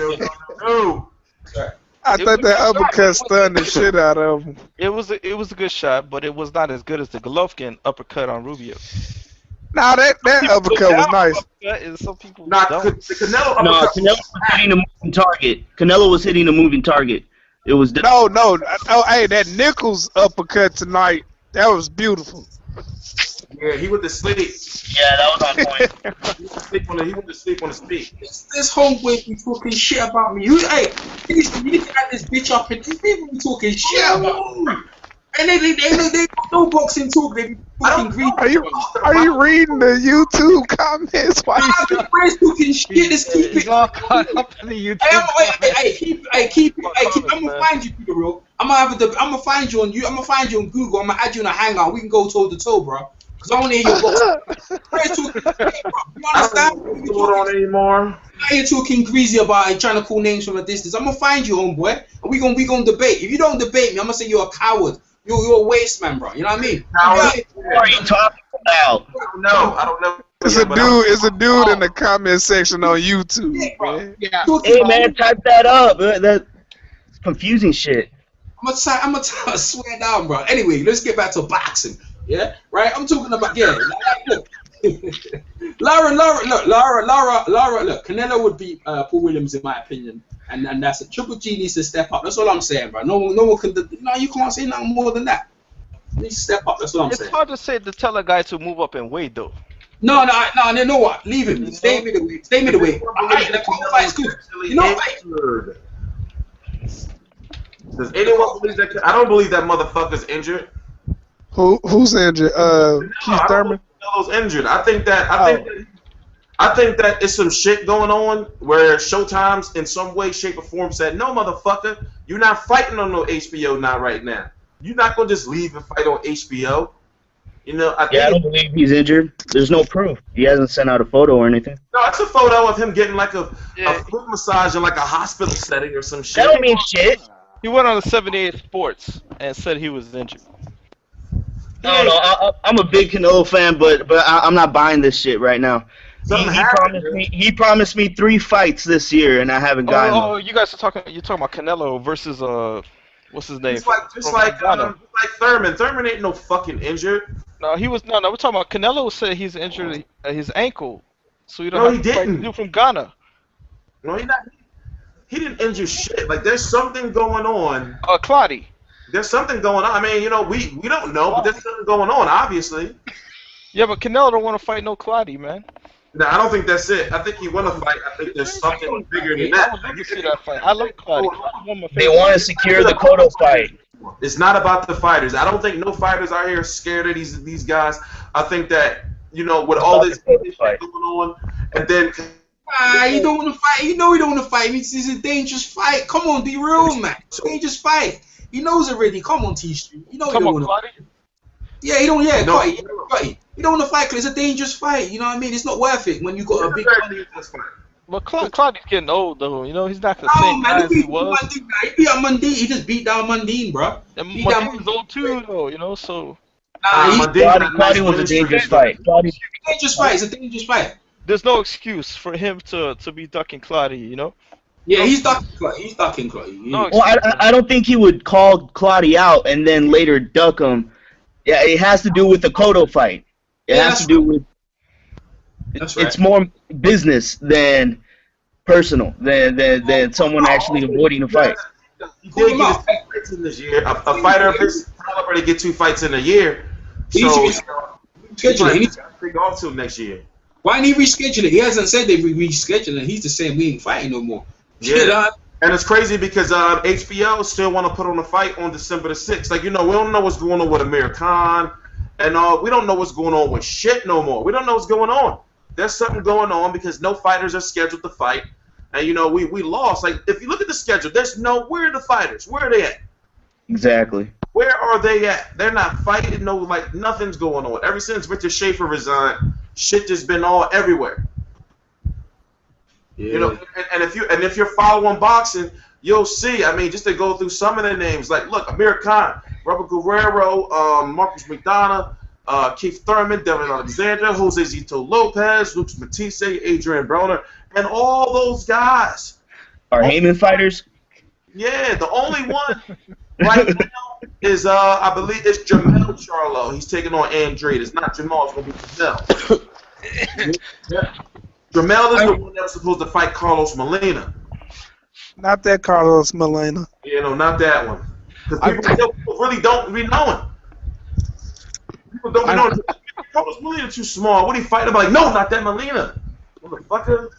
I think that uppercut stunned the shit out of him. It was a good shot, but it was not as good as the Golovkin uppercut on Rubio. Nah, that uppercut was nice. Some people Canelo was hitting a moving target. Canelo was hitting a moving target. It was no. Oh, hey, that Nichols uppercut tonight, that was beautiful. Yeah, he went to sleep. Yeah, that was on point. He went to sleep on his feet. This homeboy be talking shit about me. Hey, you need to add this bitch up, and these people be talking shit about me. And they got no boxing talk. They be talking green. Are you reading the YouTube comments? Why you talking shit? This keep it. all caught up in the YouTube. Keep it. I'm gonna find you, Peter, bro. I'm gonna find you on you. I'm gonna find you on Google. I'm gonna add you in a hangout. We can go toe to toe, bro. Cause I want to hear your boxing. You understand? Hold on anymore. Now you're talking greasy about trying to call names from a distance. I'm gonna find you, homeboy, and we gonna debate. If you don't debate me, I'm gonna say you're a coward. You're a waste man, bro. You know what I mean? What are you talking about? No, I don't know. It's a dude in the comment section on YouTube, man. Yeah. Hey man, type that up. That's confusing shit. I'm gonna swear down, bro. Anyway, let's get back to boxing. Yeah, right. I'm talking about look. Lara. Look, Canelo would beat Paul Williams in my opinion, and that's a Triple G needs to step up. That's all I'm saying, bro. No one can. No, you can't say nothing more than that. He needs to step up. That's what I'm saying. It's hard to tell a guy to move up in weight, though. No. You know what? Leave him. Stay middleweight. Stay middleweight. The fight is good. You know what? Does anyone believe that? I don't believe that motherfucker's injured. Who's injured? Keith Thurman. Canelo's injured. I think that it's some shit going on where Showtime's in some way, shape, or form said, "No, motherfucker, you're not fighting on no HBO not right now. You're not gonna just leave and fight on HBO." You know, I don't believe he's injured. There's no proof. He hasn't sent out a photo or anything. No, it's a photo of him getting like a foot massage in like a hospital setting or some shit. That don't mean shit. He went on the 78 Sports and said he was injured. No, I'm a big Canelo fan, but I'm not buying this shit right now. He promised me 3 fights this year, and I haven't gotten them. Oh, you guys are talking. You're talking about Canelo versus what's his name? Just like Thurman. Thurman ain't no fucking injured. No, he was no. We're talking about Canelo said he's injured his ankle, so you don't. No, have he to fight didn't. the dude from Ghana. No, he didn't injure shit. Like there's something going on. Claudy. There's something going on. I mean, you know, we don't know, but there's something going on, obviously. Yeah, but Canelo don't want to fight no Claudy, man. No, I don't think that's it. I think he want to fight. I think there's something bigger than that. I would love to see that fight. I love Claudy. They want to secure the Cotto fight. It's not about the fighters. I don't think no fighters out here are scared of these guys. I think that, you know, with all this shit going on, and then you don't want to fight. You know he don't want to fight. It's a dangerous fight. Come on, be real, man. It's a dangerous fight. He knows already. Come on, T-Street. You know he don't want to fight. Yeah, he don't. Yeah, no. You don't want to fight because it's a dangerous fight. You know what I mean? It's not worth it when you got a big fight. But Claudy's getting old, though. You know, he's not the same guy as he was. He beat up Mundine. He just beat down Mundine, bro. And Mundine's old too, though. You know, so. Claudy was a dangerous fight. Dangerous fight. It's a dangerous fight. There's no excuse for him to be ducking Claudy. You know. Yeah, he's ducking Claudy. No, well, I don't think he would call Claudy out and then later duck him. Yeah, it has to do with the Cotto fight. It has to do with. It's more business than personal than someone actually avoiding a fight. He did get his 2 fights in this year. A fighter of his caliber to get 2 fights in a year. So he's going to take off till next year. Why didn't he reschedule it? He hasn't said they rescheduled it. He's just saying we ain't fighting no more. Yeah. And it's crazy because HBO still want to put on a fight on December the 6th. Like, you know, we don't know what's going on with Amir Khan. And we don't know what's going on with shit no more. We don't know what's going on. There's something going on because no fighters are scheduled to fight. And, you know, we lost. Like, if you look at the schedule, where are the fighters? Where are they at? Exactly. Where are they at? They're not fighting. No, like, nothing's going on. Ever since Richard Schaefer resigned, shit just been all everywhere. Yeah. You know, and if you're following boxing, you'll see. I mean, just to go through some of the names, like look, Amir Khan, Robert Guerrero, Marcus McDonough, Keith Thurman, Devin Alexander, Jose Zito Lopez, Luke Matisse, Adrian Broner, and all those guys are Haymon fighters. Yeah, the only one right now is I believe it's Jamel Charlo. He's taking on Andrade. It's not Jamal. It's gonna be Jamel. Yeah. Jamel is the one that was supposed to fight Carlos Molina. Not that Carlos Molina. You know, not that one. Because people really don't be knowing. People don't be knowing. How was Molina too small? What are you fighting about? Like, no, not that Molina. Motherfucker.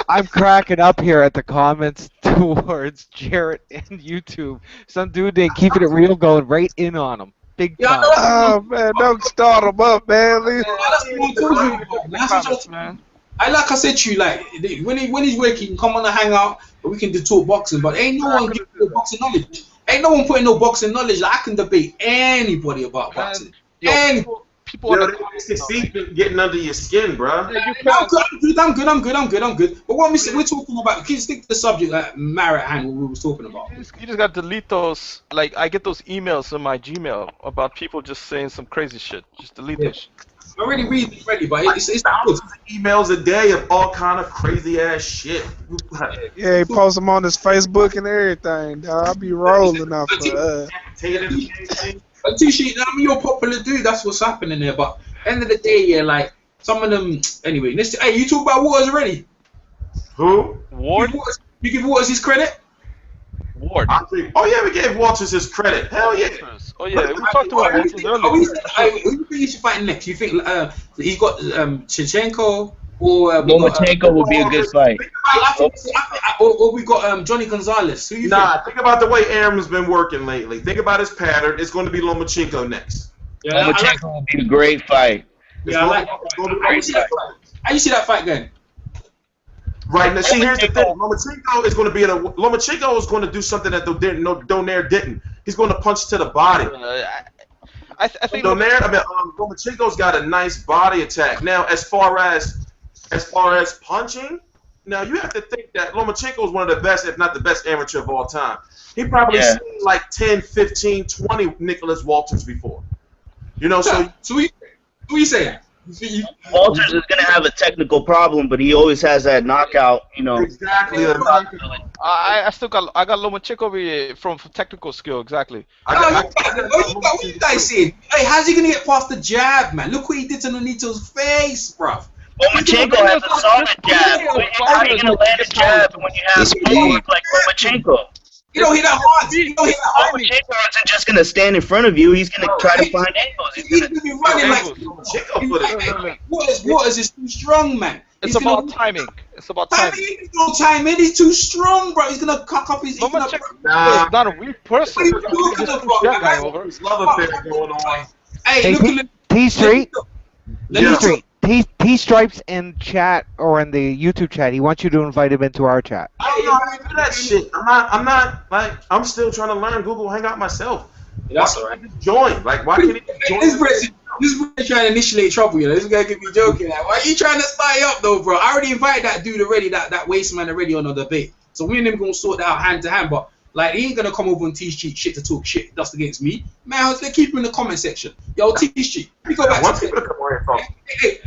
I'm cracking up here at the comments towards Jarrett and YouTube. Some dude ain't keeping it real going right in on him. Big time. Oh man, don't start him up, man. I like I said to you, like when he's working, he can come on and hang out, and we can do talk boxing. But ain't no one giving no boxing knowledge. Ain't no one putting no boxing knowledge. Like, I can debate anybody about boxing. People they see getting under your skin, bro. I'm good. But what we're talking about, can you stick to the subject like Marriott hand, what we was talking about? You just got to delete those. Like, I get those emails in my Gmail about people just saying some crazy shit. Just delete those shit. I already read it already, but it's thousands of emails a day of all kind of crazy ass shit. Yeah, he posts them on his Facebook and everything, dog. I be rolling up for T-Sheet, I mean, you're a popular dude, that's what's happening there, but end of the day, yeah, like, some of them, anyway, hey, you talk about Waters already? Who? Ward? You give Waters his credit? Ward. Oh yeah, we gave Walters his credit. Hell yeah. Oh yeah, we talked about Walters earlier. Who do you think he should fight next? You think he's got Shevchenko or Lomachenko would be a good fight. Or we got Johnny Gonzalez. Who you think? Think about the way Aaron's been working lately. Think about his pattern. It's going to be Lomachenko next. Yeah, Lomachenko would be a great fight. Yeah, I like that. How you see that fight going? Right now, see, here's the thing. Lomachenko is going to be Lomachenko is going to do something that Donaire didn't. He's going to punch to the body. I think Lomachenko's got a nice body attack. Now, as far as punching, now you have to think that Lomachenko is one of the best, if not the best amateur of all time. He probably seen like 10, 15, 20 Nicholas Walters before. You know, so who you saying? Walters is gonna have a technical problem, but he always has that knockout. You know. Exactly. I got Lomachenko over here from technical skill. Exactly. What you guys saying? Hey, how's he gonna get past the jab, man? Look what he did to Nonito's face, bro. Lomachenko has a solid jab. How are you gonna land a jab when you have footwork like Lomachenko? You don't hit that hard. Lomachenko isn't just gonna stand in front of you. He's gonna try to find angles. He's gonna be running like Waters is too strong, man. It's about timing. It's about timing. He's no timing. He's too strong, bro. He's gonna cock up his. Lomachenko is not a weak person. What are you talking about? There's love affair going on. Hey, look. T-Street. T-Stripes in chat or in the YouTube chat. He wants you to invite him into our chat. I don't know how to do that shit. I'm not like I'm still trying to learn Google Hangout myself. That's alright. Join. Like, why can't he join? This Brett trying to initiate trouble, you know. This guy could be joking. Like, why are you trying to start up though, bro? I already invited that dude already, that waste man already on the debate. So me and him gonna sort that out hand to hand. But like, he ain't gonna come over on T-Street shit to talk shit dust against me. Man, let's keep him in the comment section. Yo, T-Street, we go back to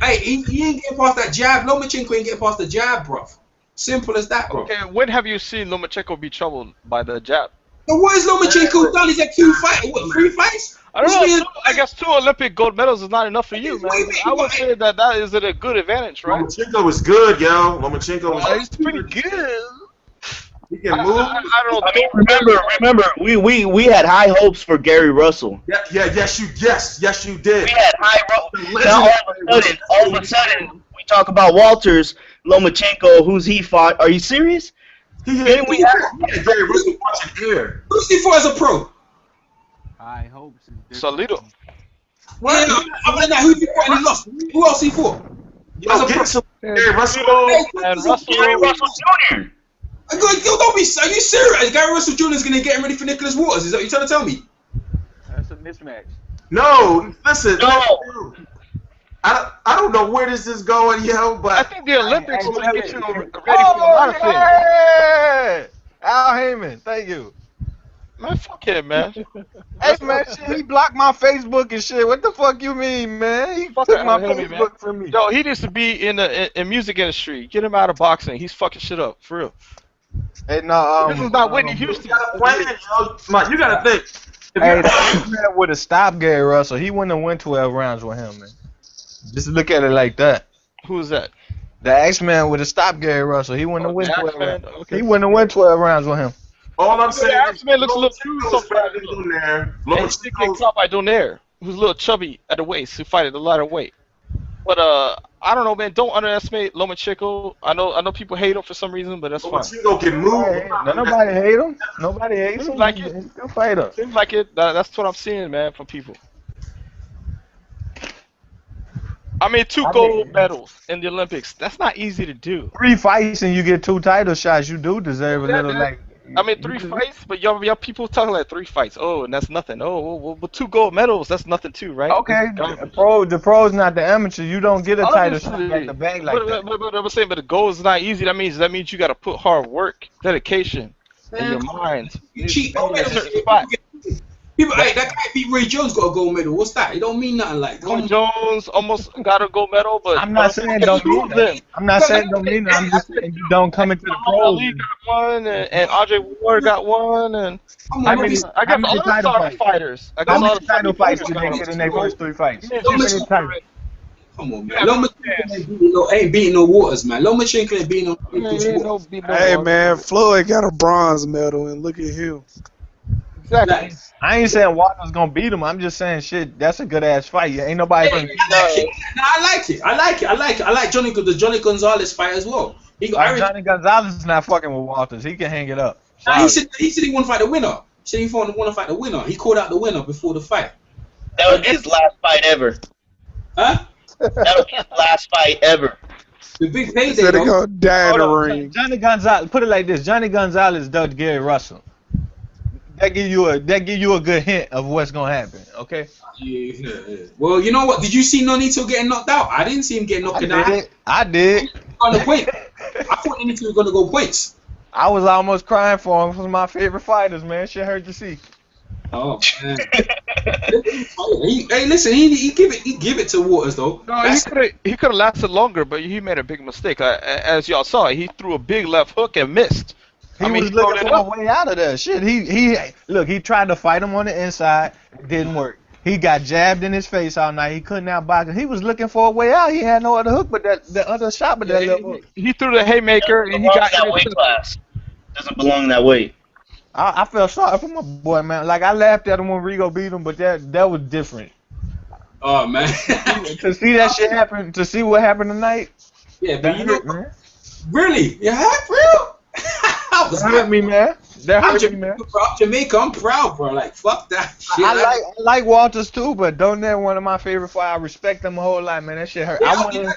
Hey, he ain't getting past that jab. Lomachenko ain't getting past the jab, bro. Simple as that, bro. Okay, when have you seen Lomachenko be troubled by the jab? So what is Lomachenko done? He's at 2 fights. What, 3 fights? I don't know. I guess 2 Olympic gold medals is not enough for you, man. I would say that is a good advantage, right? Lomachenko is good, yo. Lomachenko is he's pretty good. He can move. I don't know. Remember, we had high hopes for Gary Russell. Yes, you did. We had high hopes. Now all of a sudden, we talk about Walters, Lomachenko. Who's he fought? Are you serious? Gary Russell watching here. Who's he for as a pro? High hopes. Salido. Well, other than that, who's he fought and he lost? Who else he fought? Gary Russell and Russell Jr. Yo, don't be. Are you serious? Gary Russell Jr. is gonna get him ready for Nicholas Waters. Is that what you're trying to tell me? That's a mismatch. No, listen. No. I don't know where this is going, yo, but I think the Olympics will get you ready for a lot of things. Hey! Al Haymon, thank you. Man, fuck him, man. Hey, man, shit, he blocked my Facebook and shit. What the fuck you mean, man? He took my Facebook from me. Yo, he needs to be in the music industry. Get him out of boxing. He's fucking shit up, for real. Hey, no, this is not Whitney Houston. You gotta think. Hey, that man would have stopped Gary Russell. He wouldn't have went 12 rounds with him, man. Just look at it like that. Who is that? The X-Man would have stopped Gary Russell. He wouldn't have went 12 rounds. Okay. He wouldn't have went 12 rounds with him. All I'm saying is X-Man looks a little too so bad. Donaire. He's getting caught by Donaire. who's a little chubby at the waist, who fight at the lighter weight. But I don't know, man. Don't underestimate Lomachenko. I know people hate him for some reason, but that's fine. Lomachenko can move. Nobody hate him. Nobody hates him. Like it. He's a good fighter. Seems like it. That's what I'm seeing, man, from people. I mean, 2 gold medals in the Olympics. That's not easy to do. 3 fights and you get 2 title shots. You do deserve a little like. I mean, 3 fights, but y'all people talking like 3 fights. Oh, and that's nothing. Oh, well, but 2 gold medals, that's nothing too, right? Okay, the pros not the amateur. You don't get a title shot at the bag like that. But I'm saying, but the goal is not easy. That means you got to put hard work, dedication, in your mind. You cheat. People, hey, that guy beat Ray Jones got a gold medal. What's that? It don't mean nothing like. Ray Jones almost got a gold medal, but I'm not saying don't mean that. I'm not saying don't mean that. I'm just saying you don't come into the pros. Ali got one, and Andre Ward got one, and I got all the title fighters. I got all the title fights did they get in their first 3 fights? Come on, man. Lomachenko ain't beating no waters, man. Lomachenko ain't beating no. Hey, man, Floyd got a bronze medal, and look at him. Exactly. I ain't saying Walter's gonna beat him. I'm just saying shit. That's a good ass fight. Ain't nobody. I like it. I like the Johnny Gonzalez fight as well. Johnny Gonzalez is not fucking with Walters. He can hang it up. He said he want to fight the winner. He want to fight the winner. He called out the winner before the fight. That was his last fight ever. Huh? That was his last fight ever. The big payday. They're gonna die in the ring. Johnny Gonzalez. Put it like this. Johnny Gonzalez does Gary Russell. That give you a good hint of what's gonna happen, okay? Yeah. Well, you know what? Did you see Nonito getting knocked out? I didn't see him getting knocked out. I did. On the point. I thought Nonito was gonna go points. I was almost crying for him. He was my favorite fighters, man. Shit hurt to see. Oh man. Hey, listen, he give it to Waters though. No, he could have lasted longer, but he made a big mistake. As y'all saw, he threw a big left hook and missed. He was looking for a way out of that shit. He tried to fight him on the inside. It didn't work. He got jabbed in his face all night. He couldn't outbox him. He was looking for a way out. He had no other hook but the other shot, but that little hook. He threw the haymaker and he got that weight class. Doesn't belong in that weight. I felt sorry for my boy, man. Like I laughed at him when Rigo beat him, but that was different. Oh man. To see that shit happen, to see what happened tonight. Yeah, but you know, man. Really? Yeah, real. That hurt me, man. That hurt me, man. I'm Jamaica. I'm proud, bro. Like, fuck that shit. I like Walters too, but Donaire one of my favorite fighters. I respect him a whole lot, man. That shit hurt. Yeah, I did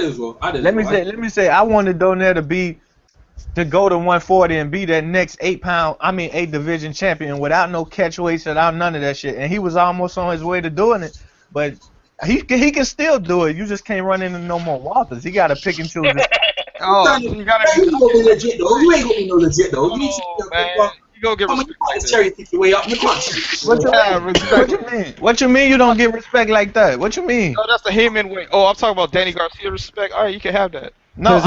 as well. Let me say, I wanted Donaire to go to 140 and be that next 8 division champion without no catchweights, without none of that shit. And he was almost on his way to doing it, but he can still do it. You just can't run into no more Walters. He got to pick and choose. Oh, you gotta be legit though. You ain't gonna be no legit though. You need to man. You gonna get respect like that. Cherry pick your way up. What you mean you don't get respect like that? What you mean? No, that's the Haymon way. Oh, I'm talking about Danny Garcia respect. All right, you can have that. No,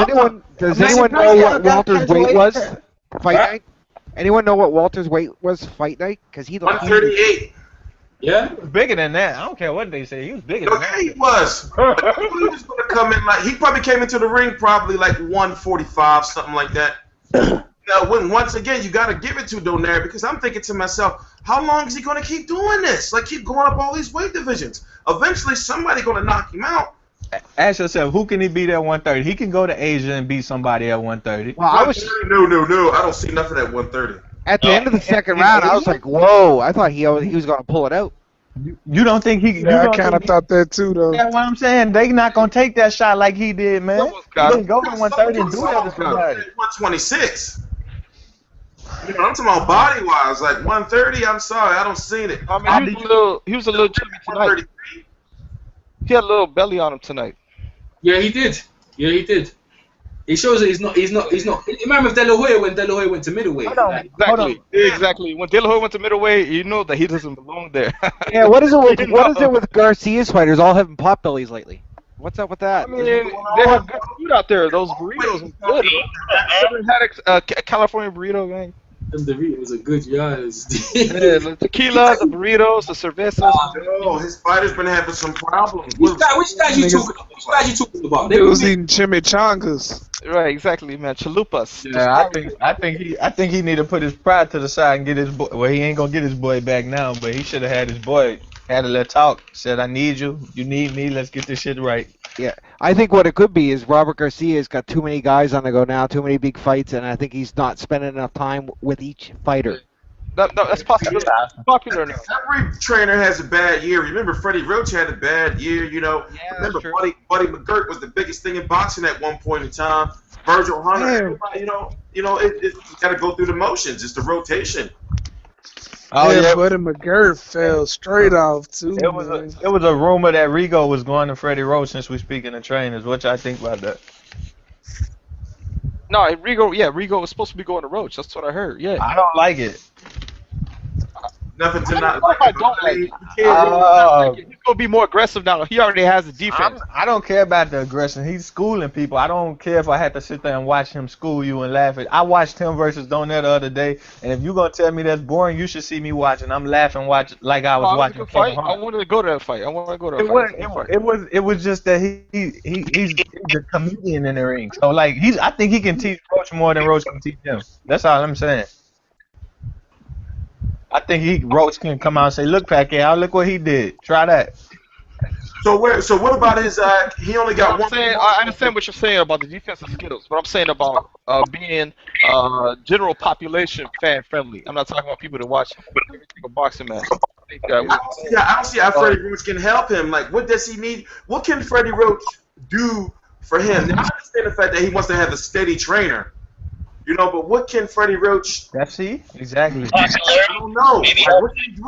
does anyone know what Walter's weight was fight night? Anyone know what Walter's weight was fight night? Because he looked 138. Yeah, he was bigger than that. I don't care what they say. He was bigger than that. He was. He was gonna come in he probably came into the ring probably like 145, something like that. Now, once again, you got to give it to Donaire because I'm thinking to myself, how long is he going to keep doing this? Like, keep going up all these weight divisions. Eventually, somebody's going to knock him out. Ask yourself, who can he beat at 130? He can go to Asia and beat somebody at 130. Well, no. I don't see nothing at 130. At the end of the second round, I was like, whoa. I thought he was going to pull it out. You don't think he? Yeah, I kind of thought that too, though. That's what I'm saying. They not gonna take that shot like he did, man. He didn't go to 130 and do that to somebody. 126. You know, I'm talking about body wise, like 130. I'm sorry, I don't see it. I mean, he was a little chubby tonight. He had a little belly on him tonight. Yeah, he did. It shows that he's not. Remember if De La Hoya when De La Hoya went to middleweight? Exactly. When De La Hoya went to middleweight, you know that he doesn't belong there. Yeah. What is it with Garcia's fighters all having pot bellies lately? What's up with that? I mean, they have good food out there. Those burritos are good. Ever had a California burrito, man? Them burritos are good, yes. The tequila, the burritos, the cervezas. Oh, his fighter's been having some problems. Which guys you talking about? They was eating chimichangas. Right, exactly, man. Chalupas. Yeah, I think he need to put his pride to the side and get his boy. Well, he ain't gonna get his boy back now, but he should have had his boy Had a little talk. Said, I need you. You need me. Let's get this shit right. Yeah, I think what it could be is Robert Garcia's got too many guys on the go now, too many big fights, and I think he's not spending enough time with each fighter. That's possible. Popular now. Every trainer has a bad year. Remember, Freddie Roach had a bad year. You know, remember Buddy McGirt was the biggest thing in boxing at one point in time. Virgil Hunter, you know, you got to go through the motions. It's the rotation. Oh yeah, Buddy McGirt fell straight off too. It was a rumor that Rigo was going to Freddie Roach since we speaking of trainers. What y'all think about that? No, Rigo was supposed to be going to Roach. That's what I heard. Yeah. I don't like it. Nothing to not like. I don't like it. He's gonna be more aggressive now. He already has a defense. I don't care about the aggression. He's schooling people. I don't care if I had to sit there and watch him school you and laugh at. I watched him versus Donaire the other day, and if you gonna tell me that's boring, you should see me watching. I'm laughing, like I was watching. Fight. I wanted to go to that fight. It was just that he's a comedian in the ring. So like I think he can teach Roach more than Roach can teach him. That's all I'm saying. I think Roach can come out and say, "Look, Pacquiao, look what he did. Try that." So what about his? He only got one. I understand what you're saying about the defensive skills, but I'm saying about being general population fan friendly. I'm not talking about people that watch every single boxing match. I don't see how Freddie Roach can help him. Like, what does he need? What can Freddie Roach do for him? Now, I understand the fact that he wants to have a steady trainer. You know, but what can Freddie Roach? That's he exactly. I don't know. Like, what can he do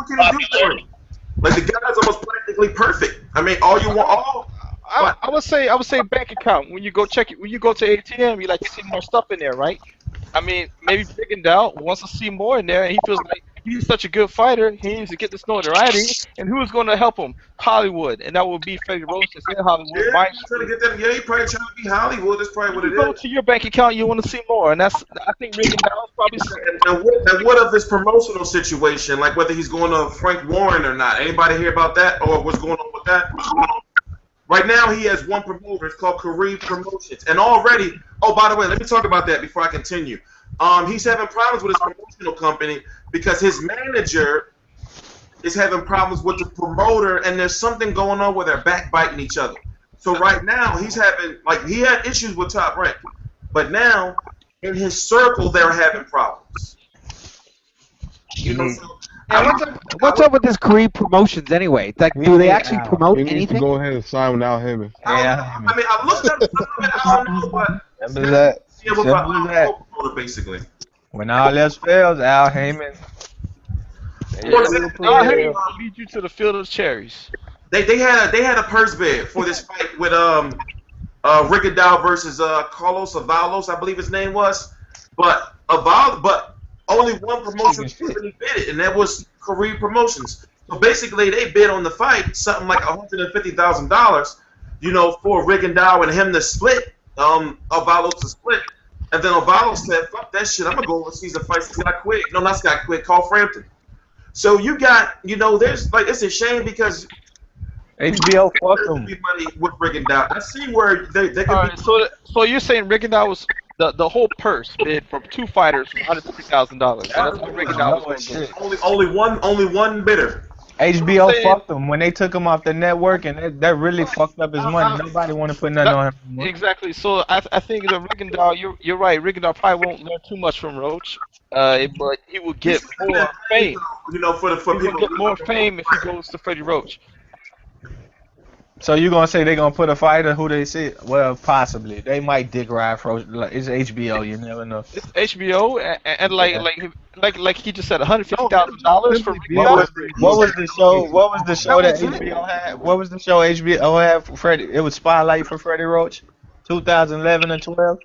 for him? Like, the guy's almost practically perfect. I mean, I would say bank account. When you go check it, when you go to ATM, you like to see more stuff in there, right? I mean, maybe Big and Dow wants to see more in there, and he feels like he's such a good fighter. He needs to get this notoriety, and who's going to help him? Hollywood, and that would be Freddie Roach. Hollywood. Yeah, he's trying to get them. Yeah, he probably trying to be Hollywood. That's probably what it is. Go to your bank account, you want to see more, and I think Rick and Dow is probably. And what of his promotional situation? Like whether he's going to Frank Warren or not? Anybody hear about that, or what's going on with that? Right now, he has one promoter. It's called Kareem Promotions. And already, oh, by the way, let me talk about that before I continue. He's having problems with his promotional company because his manager is having problems with the promoter, and there's something going on where they're backbiting each other. So right now, he's having, like, he had issues with Top Rank. But now, in his circle, they're having problems. You know, so What's up with this Kareem Promotions anyway? Like, do they actually promote he needs anything? to go ahead and sign with Al Haymon. Yeah. I mean, I looked at some of it, I don't know, but Remember that. basically. When all else fails, Al Haymon. Al Haymon will lead you to the field of cherries. They had a purse bid for this fight with Rigondeaux versus Carlos Avalos, I believe his name was, but only one promotion company bid it, and that was Kareem Promotions. So basically, they bid on the fight something like $150,000, you know, for Rigondeaux and him to split, Avalos to split, and then Avalos said, "Fuck that shit, I'm gonna go overseas and fight Scott Quick." No, not Scott Quick, Carl Frampton. So you got, you know, there's like it's a shame because HBO fucked them. Money with Rigondeaux. I see where they can be. So you're saying Rigondeaux was the whole purse bid for two fighters for $150,000. That's what Rigondeaux was going to get. Only one bidder. HBO fucked him when they took him off the network, and that really fucked up his money. Nobody want to put nothing on him anymore. Exactly. So I think that Rigondeaux, you're right. Rigondeaux probably won't learn too much from Roach, but he will get more fame. You know, for people, he will get more fame if he goes to Freddie Roach. So you gonna say they gonna put a fighter who they see? Well, possibly. They might dick ride for. Like, it's HBO. You never know. It's HBO, and like he just said, $150,000 for Rigondeaux. What was the show? What was the show that HBO had? What was the show HBO had for Freddie? It was Spotlight for Freddie Roach, 2011 and 12.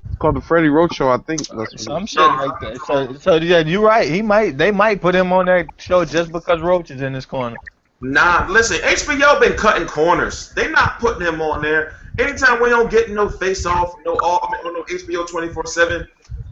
It's called the Freddie Roach Show, I think. Some shit like that. So yeah, you're right. They might put him on that show just because Roach is in his corner. Nah, listen, HBO been cutting corners. They not putting him on there. Anytime we don't get no face off, no HBO 24/7,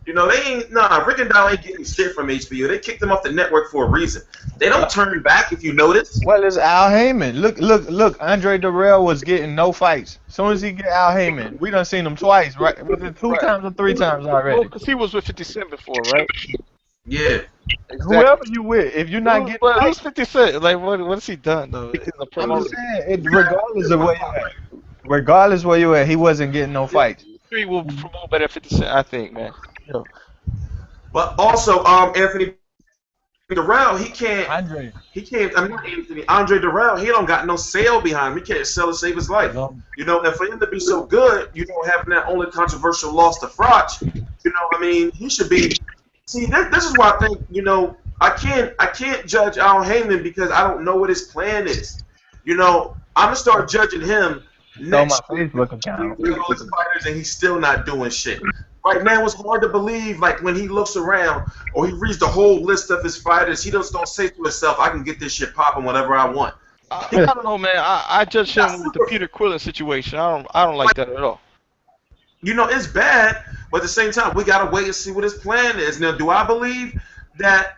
you know, they ain't Rigondeaux ain't getting shit from HBO. They kicked him off the network for a reason. They don't turn back if you notice. Well, it's Al Haymon. Look, Andre Darrell was getting no fights. As soon as he get Al Haymon, we done seen him twice, right? Was it two times or three times already? Well, because he was with 50 Cent before, right? Yeah. Exactly. Whoever you with, if you're not getting But fights, who's 50 Cent? Like, what has he done though? He's a I'm promoter. just saying, regardless of where you at, regardless where you at, he wasn't getting no fights. Three will promote better than 50 Cent, I think, man. Yo. But also, Anthony Durrell, he can't. I mean, not Anthony. Andre Durrell, he don't got no sale behind him. He can't sell to save his life. You know, and for him to be so good, you know, having that only controversial loss to Froch, you know, I mean, he should be. See, this is why I think, you know, I can't judge Al Heyman because I don't know what his plan is. You know, I'm gonna start judging him next my Facebook account. with all his fighters, and he's still not doing shit. Right now, it's hard to believe, like, when he looks around or he reads the whole list of his fighters, he just don't say to himself, I can get this shit popping whenever I want. I don't know, man. I judge him with the Peter Quillen situation. I don't like that at all. You know, it's bad, but at the same time, we gotta wait and see what his plan is. Now, do I believe that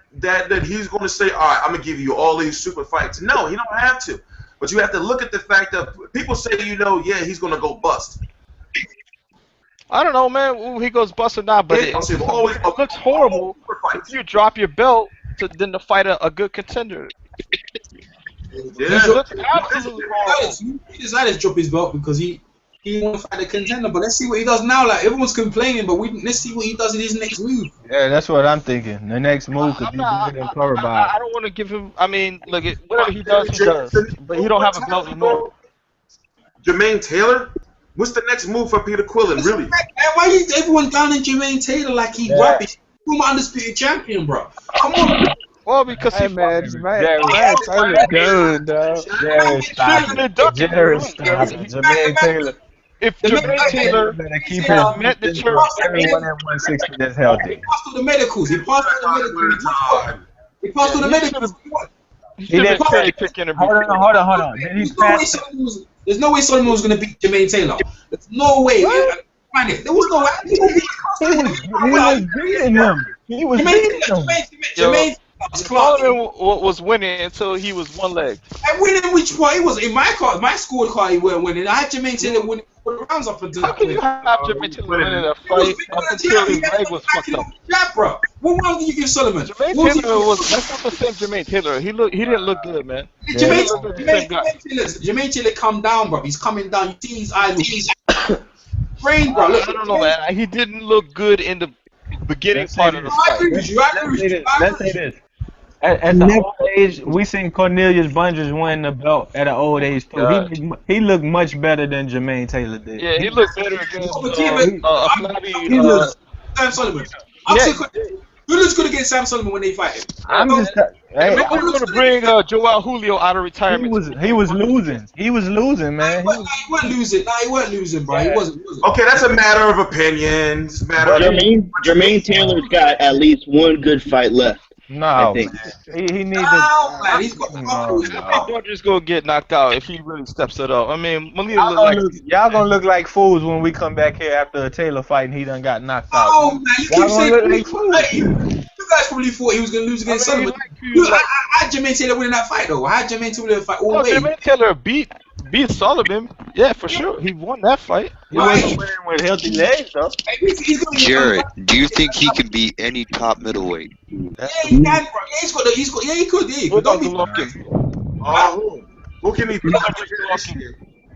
he's going to say, all right, I'm gonna give you all these super fights? No, he don't have to. But you have to look at the fact that people say, you know, yeah, he's gonna go bust. I don't know, man. Ooh, he goes bust or not, but Yeah, it looks horrible if you drop your belt to fight a good contender. Yeah. He decided to drop his belt because he want to fight a contender. But let's see what he does now. Like, everyone's complaining, but let's see what he does in his next move. Yeah, that's what I'm thinking. The next move could be bigger than Cobra. I don't want to give him. I mean, look, whatever he does, but he don't have a belt anymore. Jermaine Taylor. What's the next move for Peter Quillen, really? Why is everyone down in Jermaine Taylor like he rubbish? Former undisputed champion, bro. Come on. Well, because he man, Jermaine Taylor. If Jermaine Taylor keep met the church, everyone at 160 that's healthy. He passed all the medicals. He passed all the medicals. He passed all the medicals. He didn't cherry picking a Hold on. There's no way Solomon was going to beat Jermaine Taylor. There's no way. There was no way. He was beating him. He was beating him. Jermaine Solomon was winning until he was one leg. I winning which part? He was in my car, my squad car. He weren't winning. I had Jermaine Taylor winning the rounds up until. How can you have Jermaine Taylor winning a fight up until his leg was fucked up? Yeah, bro. What round did you give Solomon? Jermaine Taylor that's not the same Jermaine Taylor. He didn't look good, man. Jermaine Taylor come down, bro. He's coming down. You see his eyes. Brain, bro. I don't know, man. He didn't look good in the beginning part of the fight. Let's say this. At the old age, we seen Cornelius Bunges win the belt at an old age too. He looked much better than Jermaine Taylor did. Yeah, he looked better against Sam Sullivan. Who looks good against Sam Sullivan when they fight? I'm just. Hey, we're going to bring Joel Julio out of retirement. He was losing. He was losing, man. He wasn't losing. No, he wasn't losing, bro. He wasn't losing. Okay, that's a matter of opinion. It's a matter of Jermaine Taylor's got at least one good fight left. No, he needs man. He's got I think Dodgers gonna get knocked out if he really steps it up. I mean, y'all gonna look like fools when we come back here after a Taylor fight and he done got knocked out. Oh man, you keep saying you guys probably thought he was gonna lose against Sullivan. I had Jermaine Taylor winning that fight though. I had Jermaine Taylor winning that fight all the way. Jermaine Taylor beat Sullivan. Yeah, for sure. He won that fight. He wasn't winning with healthy legs though. Jared, do you think he can beat any top middleweight? Yeah, he can, bro. Yeah, he could. Don't be Golovkin. Who can he beat?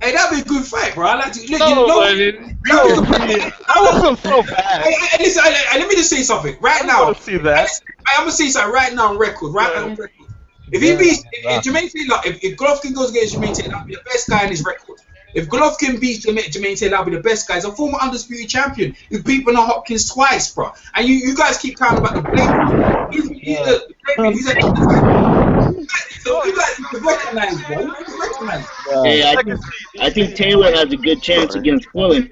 Hey, that'd be a good fight, bro. I like to. Look, that wasn't so bad. Hey, listen, let me just say something right now. See that? I'm gonna say something right now on record. If he beats, if Jermaine Taylor, if Golovkin goes against Jermaine Taylor, that'll be the best guy in his record. If Golovkin beats Jermaine Taylor, that'll be the best guy. He's a former undisputed champion. He beat Bernard Hopkins twice, bro. And you guys keep counting about the blame. He's you guys recognize, bro. You recognize. Hey, I think Taylor has a good chance against Quillen.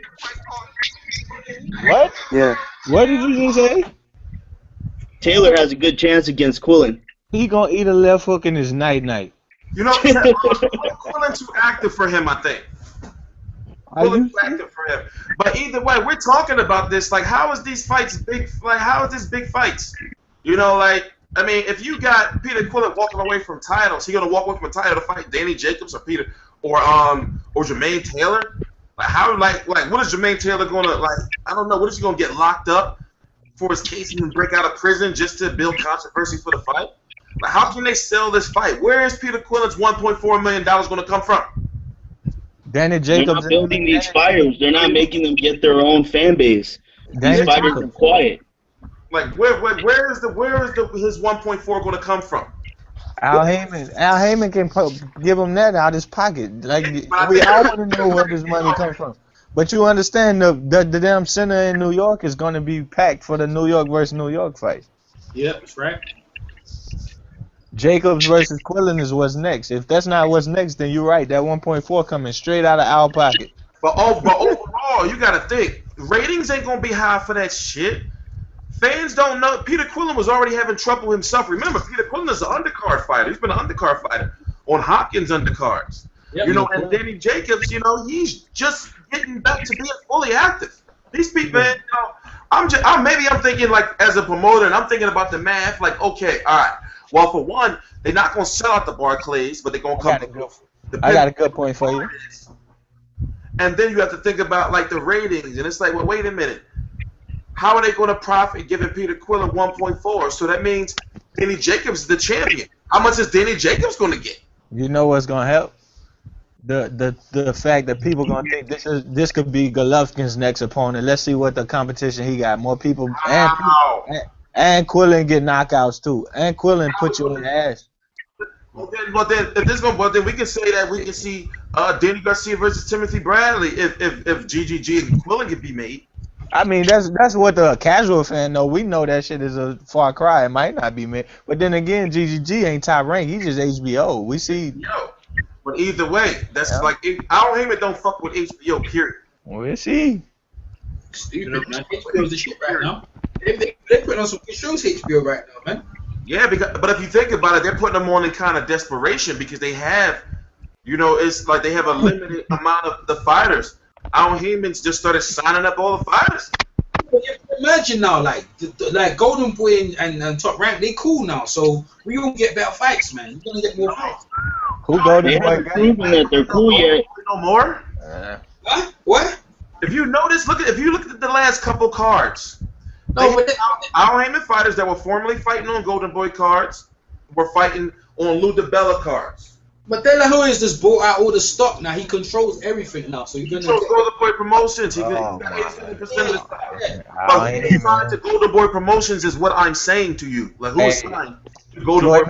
What? Yeah. What did you just say? Taylor has a good chance against Quillen. He gonna eat a left hook in his night. You know, Quillen's too active for him, I think. Quillen's too active for him. But either way, we're talking about this. Like, how is these fights big? Like, how is this big fights? You know, like, I mean, if you got Peter Quillen walking away from titles, he gonna walk away from a title to fight Danny Jacobs or Jermaine Taylor? Like, how? Like, what is Jermaine Taylor gonna like? I don't know. What is he gonna get locked up? for his case and break out of prison just to build controversy for the fight? Like, how can they sell this fight? Where is Peter Quillen's $1.4 million going to come from? Danny They're Jacobs. not building these fighters. They're not making them get their own fan base. These fighters are quiet. Like, where is his 1.4 going to come from? Al Haymon can give him that out his pocket. Like we all want to know where this money comes from. But you understand the damn center in New York is going to be packed for the New York versus New York fight. Yep, that's right. Jacobs versus Quillen is what's next. If that's not what's next, then you're right. That 1.4 coming straight out of Al pocket. But overall, you got to think ratings ain't going to be high for that shit. Fans don't know. Peter Quillen was already having trouble himself. Remember, Peter Quillen is an undercard fighter. He's been an undercard fighter on Hopkins undercards. Yep, and Danny Jacobs, he's just getting back to being fully active. These people, man, maybe I'm thinking like as a promoter, and I'm thinking about the math. Like, okay, all right. Well, for one, they're not going to sell out the Barclays, but they're going to come. I got a good point for you. And then you have to think about like the ratings, and it's like, well, wait a minute. How are they going to profit giving Peter Quillen 1.4? So that means Danny Jacobs is the champion. How much is Danny Jacobs going to get? You know what's going to help? The fact that people going to think this could be Golovkin's next opponent. Let's see what the competition he got. More people and Quillen get knockouts too. And Quillen put you in the ass. Well then we can say that we can see Danny Garcia versus Timothy Bradley if GGG and Quillen can be made. I mean, that's what the casual fan know. We know that shit is a far cry. It might not be made. But then again, GGG ain't top rank. He's just HBO. We see. But either way, that's like Al Haymon don't fuck with HBO. Period. We'll see. Stupid, man. HBO's the shit right now. They putting on some good shows, HBO, right now, man. Yeah, but if you think about it, they're putting them on in kind of desperation because they have, it's like they have a limited amount of the fighters. Al Heyman's just started signing up all the fighters. Imagine now, like Golden Boy and Top Rank, they cool now. So we gonna get better fights, man. We're gonna get more fights. Who Golden They Boy haven't got? proven that they're cool yet. No more. Huh? What? If you notice, if you look at the last couple cards, No, but Al Haymon fighters that were formerly fighting on Golden Boy cards were fighting on Lou DiBella cards. But De La Hoya has just bought out all the stock now. He controls everything now. So you're gonna So Golden Boy Promotions, he got 87% of the stock. But who signed to Golden Boy Promotions is what I'm saying to you. Like who signed to Golden Boy?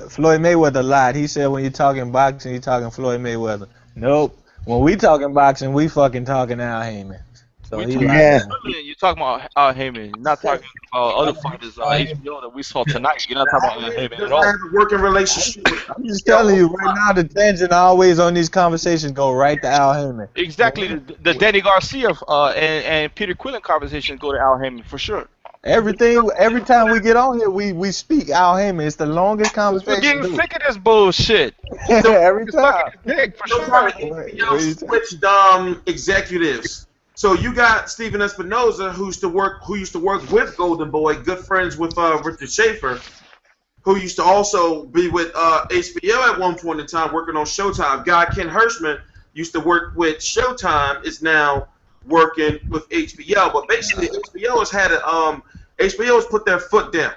Floyd Mayweather lied. He said when you're talking boxing, you're talking Floyd Mayweather. Nope. When we talking boxing, we fucking talking Al Haymon. So he lied. You're talking about Al Haymon. You're not talking about other fighters on HBO that we saw tonight. You're not talking about Al Haymon at all. Have a working relationship. I'm just telling you right now, the tangent always on these conversations go right to Al Haymon. Exactly. The Danny Garcia and Peter Quillen conversations go to Al Haymon for sure. Every time we get on here, we speak Al Haymon. It's the longest conversation. We're getting sick of this bullshit. Every time. For sure. Y'all switched executives. So you got Steven Espinoza, who used to work with Golden Boy, good friends with Richard Schaefer, who used to also be with HBO at one point in time, working on Showtime. Guy Ken Hirschman used to work with Showtime, is now working with HBO. But basically, HBO has put their foot down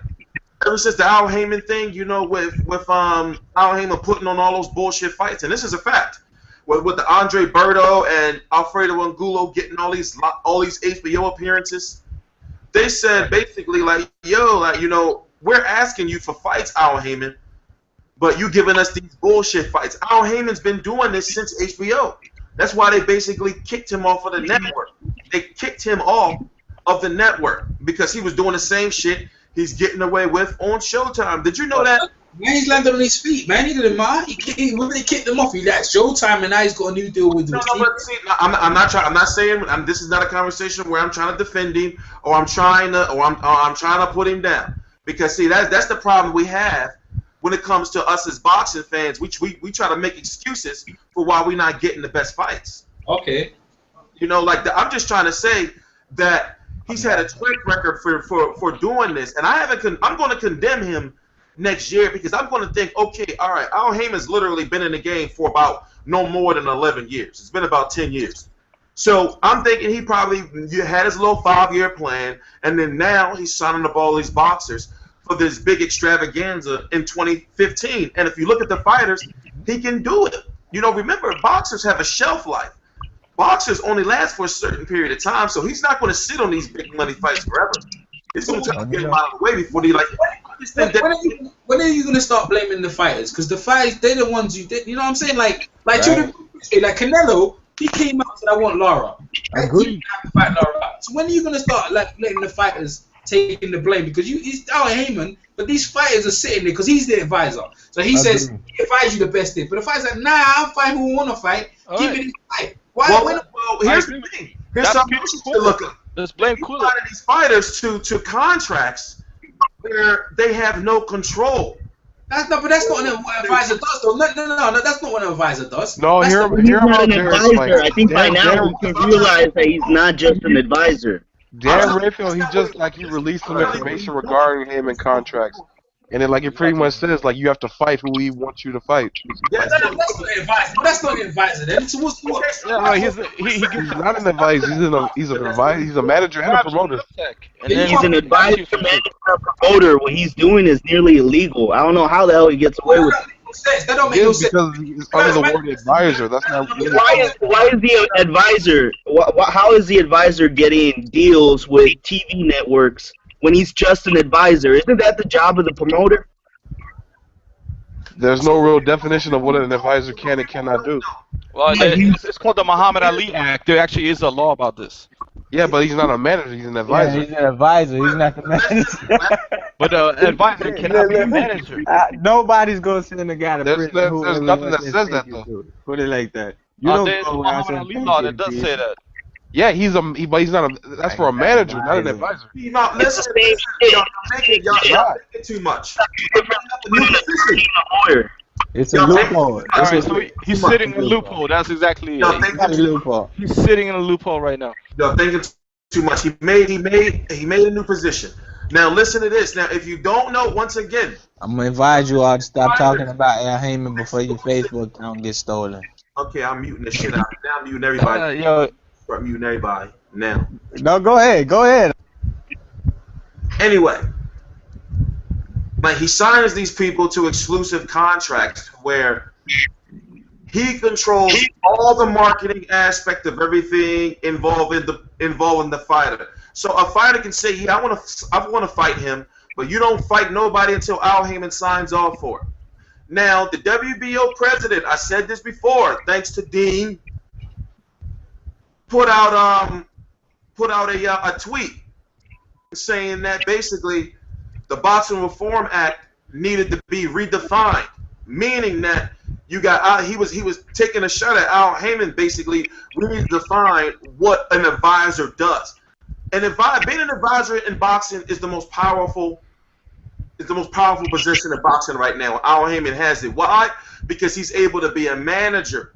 ever since the Al Haymon thing. With Al Haymon putting on all those bullshit fights, and this is a fact. With the Andre Berto and Alfredo Angulo getting all these HBO appearances, they said basically we're asking you for fights, Al Haymon, but you giving us these bullshit fights. Al Heyman's been doing this since HBO. That's why they basically kicked him off of the network. They kicked him off of the network because he was doing the same shit he's getting away with on Showtime. Did you know that? Man, he's landed on his feet, man. He didn't mind. He really kicked him off. He left Showtime, and now he's got a new deal with the team. But see, I'm not saying this is not a conversation where I'm trying to defend him or I'm trying to put him down. Because see, that's the problem we have when it comes to us as boxing fans. We try to make excuses for why we're not getting the best fights. Okay. I'm just trying to say that he's had a track record for doing this, and I'm going to condemn him next year because I'm going to think, okay, all right, Al Heyman's literally been in the game for about no more than 11 years. It's been about 10 years. So I'm thinking he probably had his little 5-year plan, and then now he's signing up all these boxers for this big extravaganza in 2015. And if you look at the fighters, he can do it. You know, remember, boxers have a shelf life. Boxers only last for a certain period of time, so he's not going to sit on these big money fights forever. He's going to try to get him out of the way before they like. When are you going to start blaming the fighters? Because the fighters, they're the ones you did. You know what I'm saying? Like Canelo, he came out and said, "I want Lara." I agree. To fight Lara. So when are you going to start letting the fighters taking the blame? Because he's out Haymon, but these fighters are sitting there because he's the advisor. So he says he advises you the best thing. But the fighters like, nah, I'll fight who want to fight. Keep it in fight. Why? Well, here's the thing. Here's something else to look at. Let's blame Cooler. A lot of these fighters to contracts where they have no control. But that's not what an advisor does, though. No, that's not what an advisor does. No, he's not an advisor. I think by now we can realize that he's not just an advisor. Dan Rayfield, he released some information regarding him and contracts. And then, it pretty much says, you have to fight who he wants you to fight. Yeah, that's not an advisor. But that's not an advisor. Then. So what's he's not an advisor. He's an advisor. He's a manager and a promoter. He's an advisor, manager, and promoter. What he's doing is nearly illegal. I don't know how the hell he gets away with it. That don't make no sense. Because he's under the word advisor. That's not. Why is the advisor? How is the advisor getting deals with TV networks when he's just an advisor? Isn't that the job of the promoter? There's no real definition of what an advisor can and cannot do. Well, it's called the Muhammad Ali Act. There actually is a law about this. Yeah, but he's not a manager. He's an advisor. Yeah, he's an advisor. He's not the manager. But an advisor cannot be a manager. Nobody's going to send a guy to prison. There's nothing that says that, though. Put it like that. There's a Muhammad Ali law that does say that. Yeah, but he's not a. That's for a manager, not an advisor. Listen, y'all making too much. It's a loophole. Alright, so he's sitting in a loophole. That's exactly it. He's sitting in a loophole right now. Y'all thinking too much. He made a new position. Now listen to this. Now, if you don't know, once again, I'm gonna advise you all to stop talking about Al Haymon before your Facebook account gets stolen. Okay, I'm muting the shit out. Now I'm muting everybody. I'm muting everybody now. No, go ahead. Anyway, he signs these people to exclusive contracts where he controls all the marketing aspect of everything involving the fighter. So a fighter can say, "Yeah, I want to fight him, but you don't fight nobody until Al Haymon signs off for it." Now, the WBO president, I said this before, thanks to Dean, put out a tweet saying that basically the Boxing Reform Act needed to be redefined, meaning that he was taking a shot at Al Haymon, basically redefine what an advisor does. Being an advisor in boxing is the most powerful position in boxing right now. Al Haymon has it. Why? Because he's able to be a manager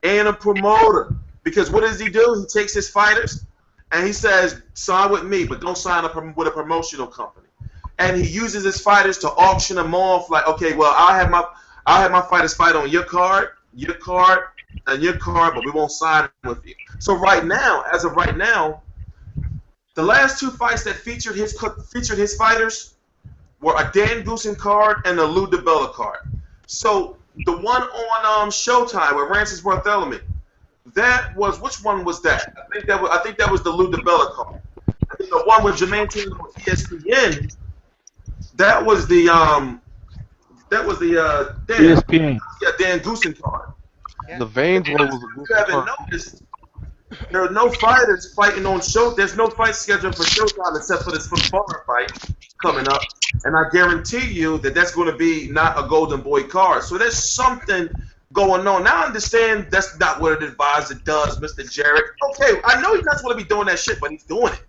and a promoter. Because what does he do? He takes his fighters and he says, "Sign with me, but don't sign up with a promotional company." And he uses his fighters to auction them off. Like, okay, well, I'll have my fighters fight on your card, and your card, but we won't sign with you. So as of right now, the last two fights that featured his fighters were a Dan Goosen card and a Lou DiBella card. So the one on Showtime with Francis Bartholomew, which one was that? I think that was the Lou DiBella card. I think the one with Jermaine Taylor on ESPN, that was the ESPN. Dan Goosen card. The Veins one was a Goosen card. You haven't noticed, there are no fighters fighting on show. There's no fight scheduled for Showtime except for this foreign fight coming up, and I guarantee you that that's going to be not a Golden Boy card. So there's something going on. Now I understand that's not what an advisor does, Mr. Jarrett. Okay, I know he's not supposed to be doing that shit, but he's doing it.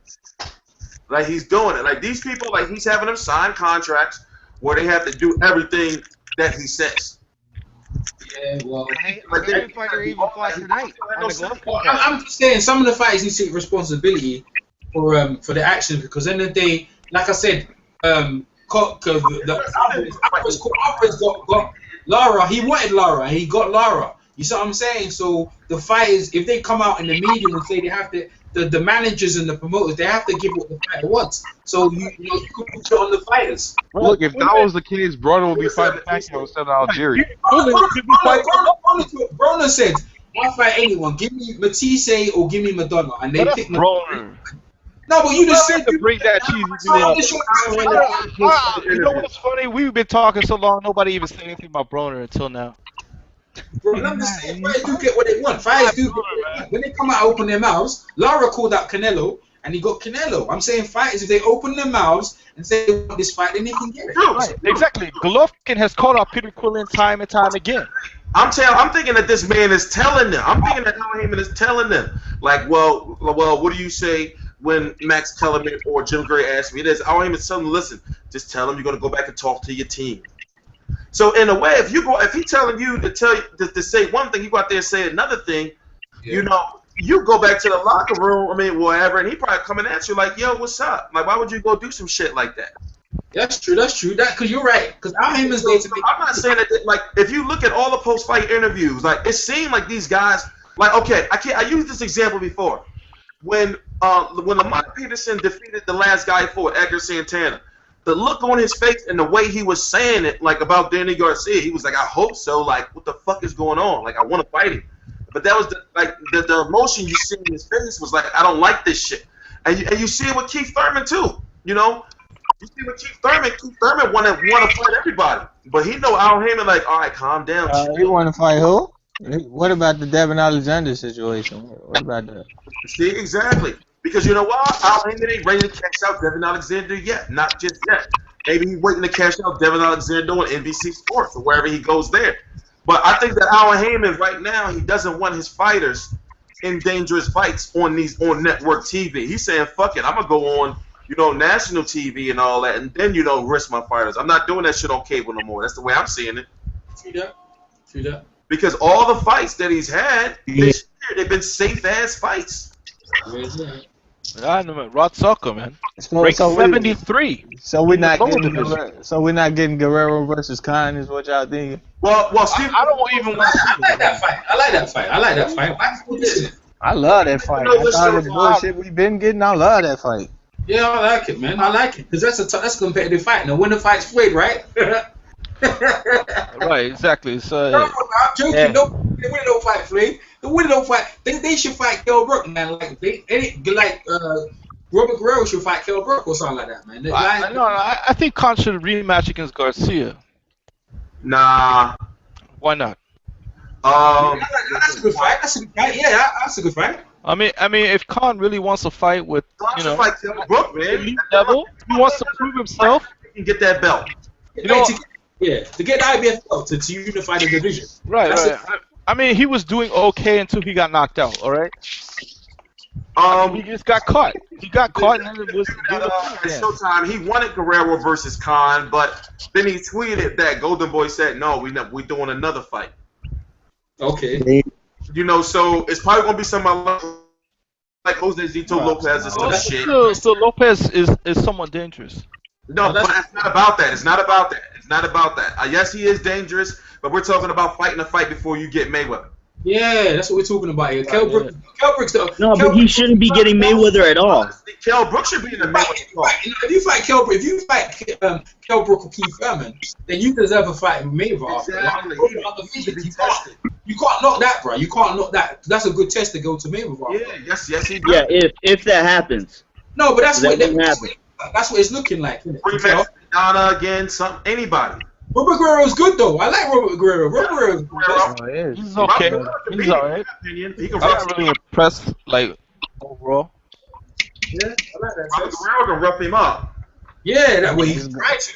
Like, he's doing it. Like, these people, like, he's having them sign contracts where they have to do everything that he says. Yeah, well, every fighter even fought tonight on the Golovkin. I'm just saying, some of the fighters need to take responsibility for the action, because then the day, like I said, Alvarez got Lara. He wanted Lara, and he got Lara. You see what I'm saying? So the fighters, if they come out in the media and say they have to, the managers and the promoters, they have to give what the fighter wants. So you could put it on the fighters. Look, if that was the case, Broner would be fighting Pacquiao instead of Algieri. Broner said, "I'll fight anyone. Give me Matisse or give me Madonna," and they pick Broner. No, but you just said to bring that cheese. You know what's funny? We've been talking so long, nobody even said anything about Broner until now. Bro, I'm just saying, fighters do get what they want. Fighters do get what they want. When they come out and open their mouths, Lara called out Canelo, and he got Canelo. I'm saying fighters, if they open their mouths and say they want this fight, then they can get it. Right, exactly. Golovkin has called out Peter Quillin time and time again. I'm thinking that this man is telling them. I'm thinking that Al Haymon is telling them. Like, well, what do you say when Max Kellerman or Jim Gray asked me this? Al Heyman's telling them, listen, just tell them you're gonna go back and talk to your team. So in a way, if he's telling you to say one thing, you go out there and say another thing, you know, you go back to the locker room, I mean, whatever, and he probably come and ask you like, yo, what's up? Like, why would you go do some shit like that? That's true. Because you're right. Because Al Heyman's there to be. I'm not saying that. Like, if you look at all the post-fight interviews, like it seemed like these guys, like, okay, I used this example before, when Lamont Peterson defeated the last guy for Edgar Santana, the look on his face and the way he was saying it, like about Danny Garcia, he was like, I hope so. Like, what the fuck is going on? Like, I want to fight him. But that was the emotion you see in his face was like, I don't like this shit. And you see it with Keith Thurman too. You know, you see with Keith Thurman want to fight everybody, but he know Al Haymon like, all right, calm down. He want to fight who? What about the Devin Alexander situation? What about that? See, exactly. Because you know what? Al Haymon ain't ready to cash out Devin Alexander yet. Not just yet. Maybe he's waiting to cash out Devin Alexander on NBC Sports or wherever he goes there. But I think that Al Haymon right now, he doesn't want his fighters in dangerous fights on network TV. He's saying, fuck it, I'm going to go on, you know, national TV and all that, and then, you know, risk my fighters. I'm not doing that shit on cable no more. That's the way I'm seeing it. See that? Because all the fights that he's had this year, they've been safe-ass fights. I know, Rod Sucker, man. Rank 73. So we're not getting Guerrero versus Khan, is what y'all thinking? Well, Steve, I don't even want to see that fight. I like that fight. I love that fight. I thought the bullshit we've been getting. I love that fight. Yeah, I like it, man. I like it because that's a competitive fight. Now, when the fight's played, right? Right, exactly. So, I'm joking. Yeah. The winner don't fight, Flay. The winner don't fight. They should fight Kell Brook, man. Like Robert Guerrero should fight Kell Brook or something like that, man. I think Khan should rematch against Garcia. Nah. Why not? That's a good fight. Yeah, that's a good fight. I mean, if Khan really wants to fight with, you know, fight Kell Brook, man. Elite level, he wants to prove himself. He can get that belt. You know, to get the IBF belt to unify the division. Right. I mean, he was doing okay until he got knocked out. All right. He just got caught. He got caught, and then it was at Showtime. He wanted Guerrero versus Khan, but then he tweeted that Golden Boy said, "No, we're doing another fight." Okay. You know, so it's probably gonna be somebody like Jose Zito Lopez and some shit. So Lopez is somewhat dangerous. No, but it's not about that. It's not about that. Yes, he is dangerous, but we're talking about fighting a fight before you get Mayweather. Yeah, that's what we're talking about here. Kell Brook's but he shouldn't be getting Mayweather at all. Kell Brook should be in the Mayweather. If you fight Kell Brook, Kell Brook or Keith Thurman, then you deserve a fight with Mayweather. Exactly. You can't knock that, bro. You can't knock that. That's a good test to go to Mayweather. Yeah, yes, he does. Yeah, if that happens. No, but that's what it's looking like. Rematch Donna again, anybody. Robert Guerrero is good though. I like Robert Guerrero. He's okay. He's alright. I'm not really impressed, like, overall. Yeah, I like that. Robert Guerrero can rough him up. Yeah, that way he's right to.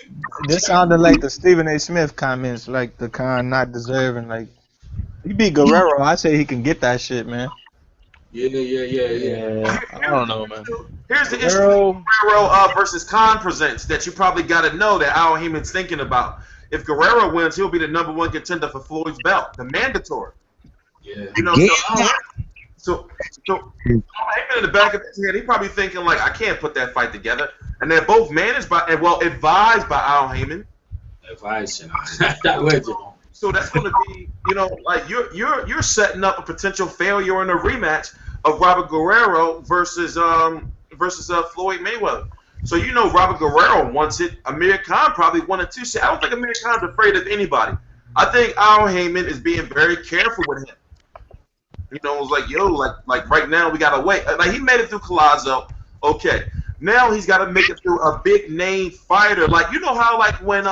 This sounded like the Stephen A. Smith comments, like the Khan not deserving. Like, he beat Guerrero. I say he can get that shit, man. Yeah. I don't know, man. Here's the issue Guerrero versus Khan presents that you probably got to know that Al Heyman's thinking about. If Guerrero wins, he'll be the #1 contender for Floyd's belt, the mandatory. Yeah. You know, so Heyman in the back of his head, he probably thinking like, I can't put that fight together. And they're both managed by, advised by Al Heyman. Advised, that word, So that's going to be, you know, like you're setting up a potential failure in a rematch of Robert Guerrero versus Floyd Mayweather. So you know Robert Guerrero wants it. Amir Khan probably wanted to. I don't think Amir Khan's afraid of anybody. I think Al Haymon is being very careful with him. You know, it was like, yo, like right now we gotta wait. Like he made it through Collazo. Okay. Now he's gotta make it through a big name fighter. Like, you know how like when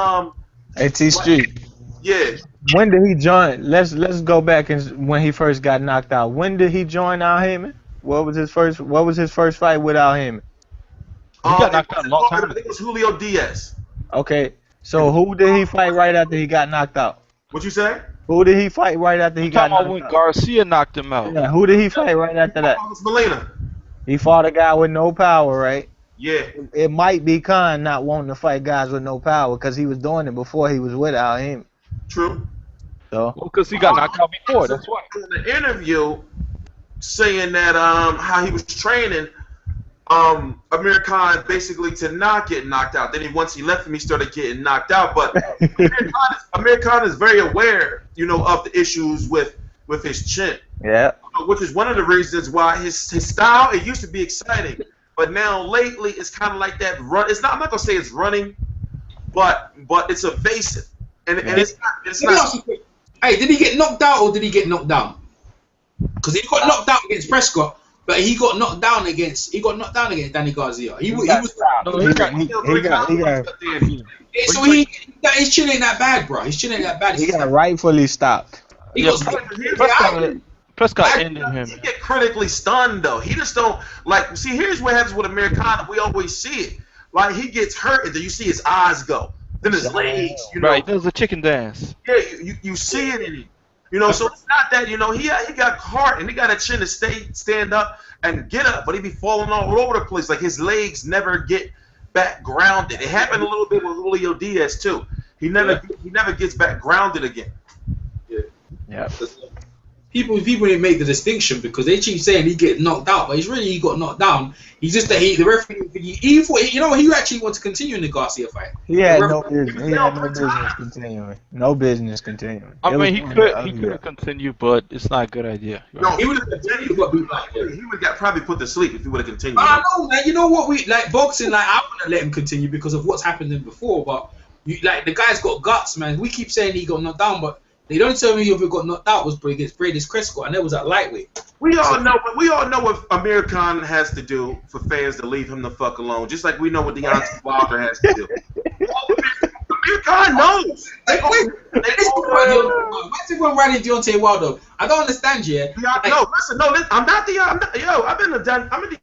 AT Street. Yeah. When did he join? Let's go back and when he first got knocked out. When did he join Al Haymon? What was his first fight with Al Haymon? He got knocked out a long time. I think it was Julio Diaz. Okay. So who did he fight right after he got knocked out? What you say? Who did he fight right after he got knocked out? When Garcia knocked him out. Yeah, who did he fight right after that? Molina. He fought a guy with no power, right? Yeah. It might be Khan not wanting to fight guys with no power because he was doing it before he was with Al Haymon. True. So. Well, because he got knocked out before. That's why. In the interview, saying that how he was training Amir Khan basically to not get knocked out. Then once he left him, he started getting knocked out. But Amir Khan is very aware, you know, of the issues with his chin. Yeah. Which is one of the reasons why his style, it used to be exciting, but now lately it's kind of like that run. It's not. I'm not gonna say it's running, but it's evasive, and it's not. Hey, did he get knocked out or did he get knocked down? Because he got knocked out against Prescott. But he got knocked down against Danny Garcia. So his chin ain't that bad, bro. His chin ain't that bad. He got rightfully stopped. Prescott ended him. He get critically stunned though. He just don't like. See, here's what happens with Amir Khan. We always see it. Like he gets hurt, and then you see his eyes go, then his legs. You know, right? There's a chicken dance. Yeah, you see it in him. You know, so it's not that, you know, he got heart and he got a chin to stand up and get up, but he be falling all over the place. Like his legs never get back grounded. It happened a little bit with Julio Diaz too. He never gets back grounded again. Yeah. People didn't make the distinction because they keep saying he get knocked out, but he got knocked down. He's just that the referee. He thought, you know, he actually wants to continue in the Garcia fight. He had no business continuing. No business continuing. I mean, he could continue, but it's not a good idea. No, he would have continued. He would have probably put to sleep if he would have continued. I know, man. You know what? We like boxing. Like I wouldn't let him continue because of what's happened to him before. But like the guy's got guts, man. We keep saying he got knocked down, but they don't tell me if he got knocked out was against Bradis Crescott, and that was at lightweight. We all know what Amir Khan has to do for fans to leave him the fuck alone. Just like we know what Deontay Wilder has to do. Amir Khan knows. Imagine going right in Deontay Wilder. I don't understand, yeah. No, listen, I'm in the